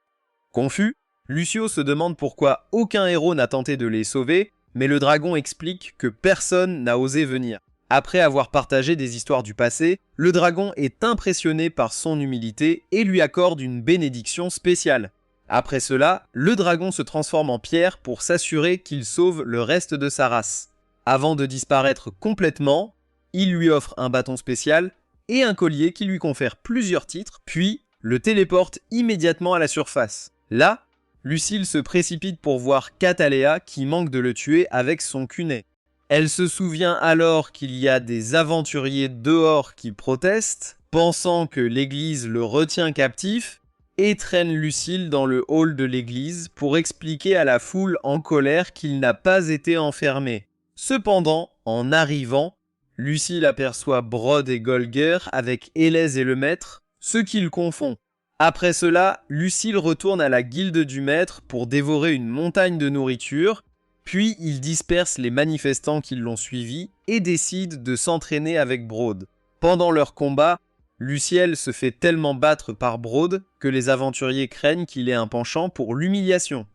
Confus, Lucio se demande pourquoi aucun héros n'a tenté de les sauver, mais le dragon explique que personne n'a osé venir. Après avoir partagé des histoires du passé, le dragon est impressionné par son humilité et lui accorde une bénédiction spéciale. Après cela, le dragon se transforme en pierre pour s'assurer qu'il sauve le reste de sa race. Avant de disparaître complètement, il lui offre un bâton spécial et un collier qui lui confère plusieurs titres, puis le téléporte immédiatement à la surface. Là, Lucille se précipite pour voir Catalea qui manque de le tuer avec son kunai. Elle se souvient alors qu'il y a des aventuriers dehors qui protestent, pensant que l'église le retient captif, et traîne Lucille dans le hall de l'église pour expliquer à la foule en colère qu'il n'a pas été enfermé. Cependant, en arrivant, Lucille aperçoit Brod et Golger avec Élèse et le maître, ce qu'il confond. Après cela, Lucille retourne à la guilde du maître pour dévorer une montagne de nourriture, puis il disperse les manifestants qui l'ont suivi et décide de s'entraîner avec Brod. Pendant leur combat, Luciel se fait tellement battre par Brod que les aventuriers craignent qu'il ait un penchant pour l'humiliation.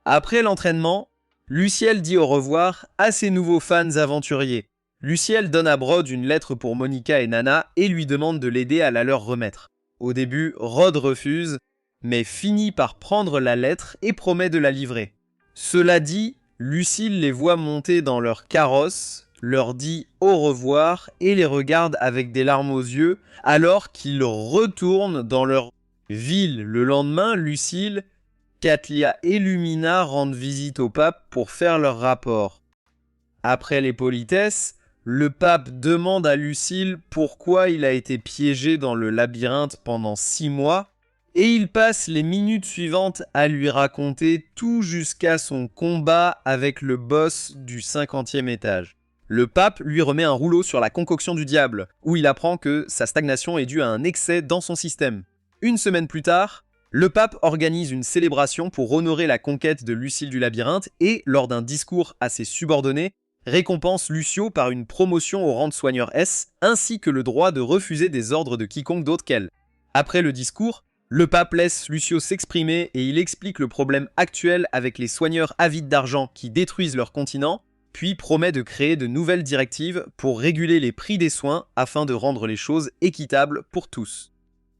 Après l'entraînement, Luciel dit au revoir à ses nouveaux fans aventuriers. Luciel donne à Brod une lettre pour Monica et Nana et lui demande de l'aider à la leur remettre. Au début, Rod refuse, mais finit par prendre la lettre et promet de la livrer. Cela dit, Lucille les voit monter dans leur carrosse, leur dit au revoir et les regarde avec des larmes aux yeux alors qu'ils retournent dans leur ville. Le lendemain, Lucille, Katlia et Lumina rendent visite au pape pour faire leur rapport. Après les politesses, le pape demande à Lucille pourquoi il a été piégé dans le labyrinthe pendant 6 mois et il passe les minutes suivantes à lui raconter tout jusqu'à son combat avec le boss du 50e étage. Le pape lui remet un rouleau sur la concoction du diable, où il apprend que sa stagnation est due à un excès dans son système. Une semaine plus tard, le pape organise une célébration pour honorer la conquête de Lucille du labyrinthe et, lors d'un discours à ses subordonnés, récompense Lucio par une promotion au rang de soigneur S, ainsi que le droit de refuser des ordres de quiconque d'autre qu'elle. Après le discours, le pape laisse Lucio s'exprimer et il explique le problème actuel avec les soigneurs avides d'argent qui détruisent leur continent, puis promet de créer de nouvelles directives pour réguler les prix des soins afin de rendre les choses équitables pour tous.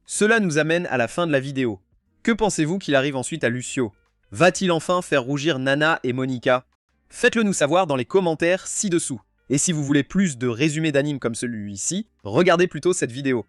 Cela nous amène à la fin de la vidéo. Que pensez-vous qu'il arrive ensuite à Lucio? Va-t-il enfin faire rougir Nana et Monica? Faites-le nous savoir dans les commentaires ci-dessous. Et si vous voulez plus de résumés d'animes comme celui-ci, regardez plutôt cette vidéo.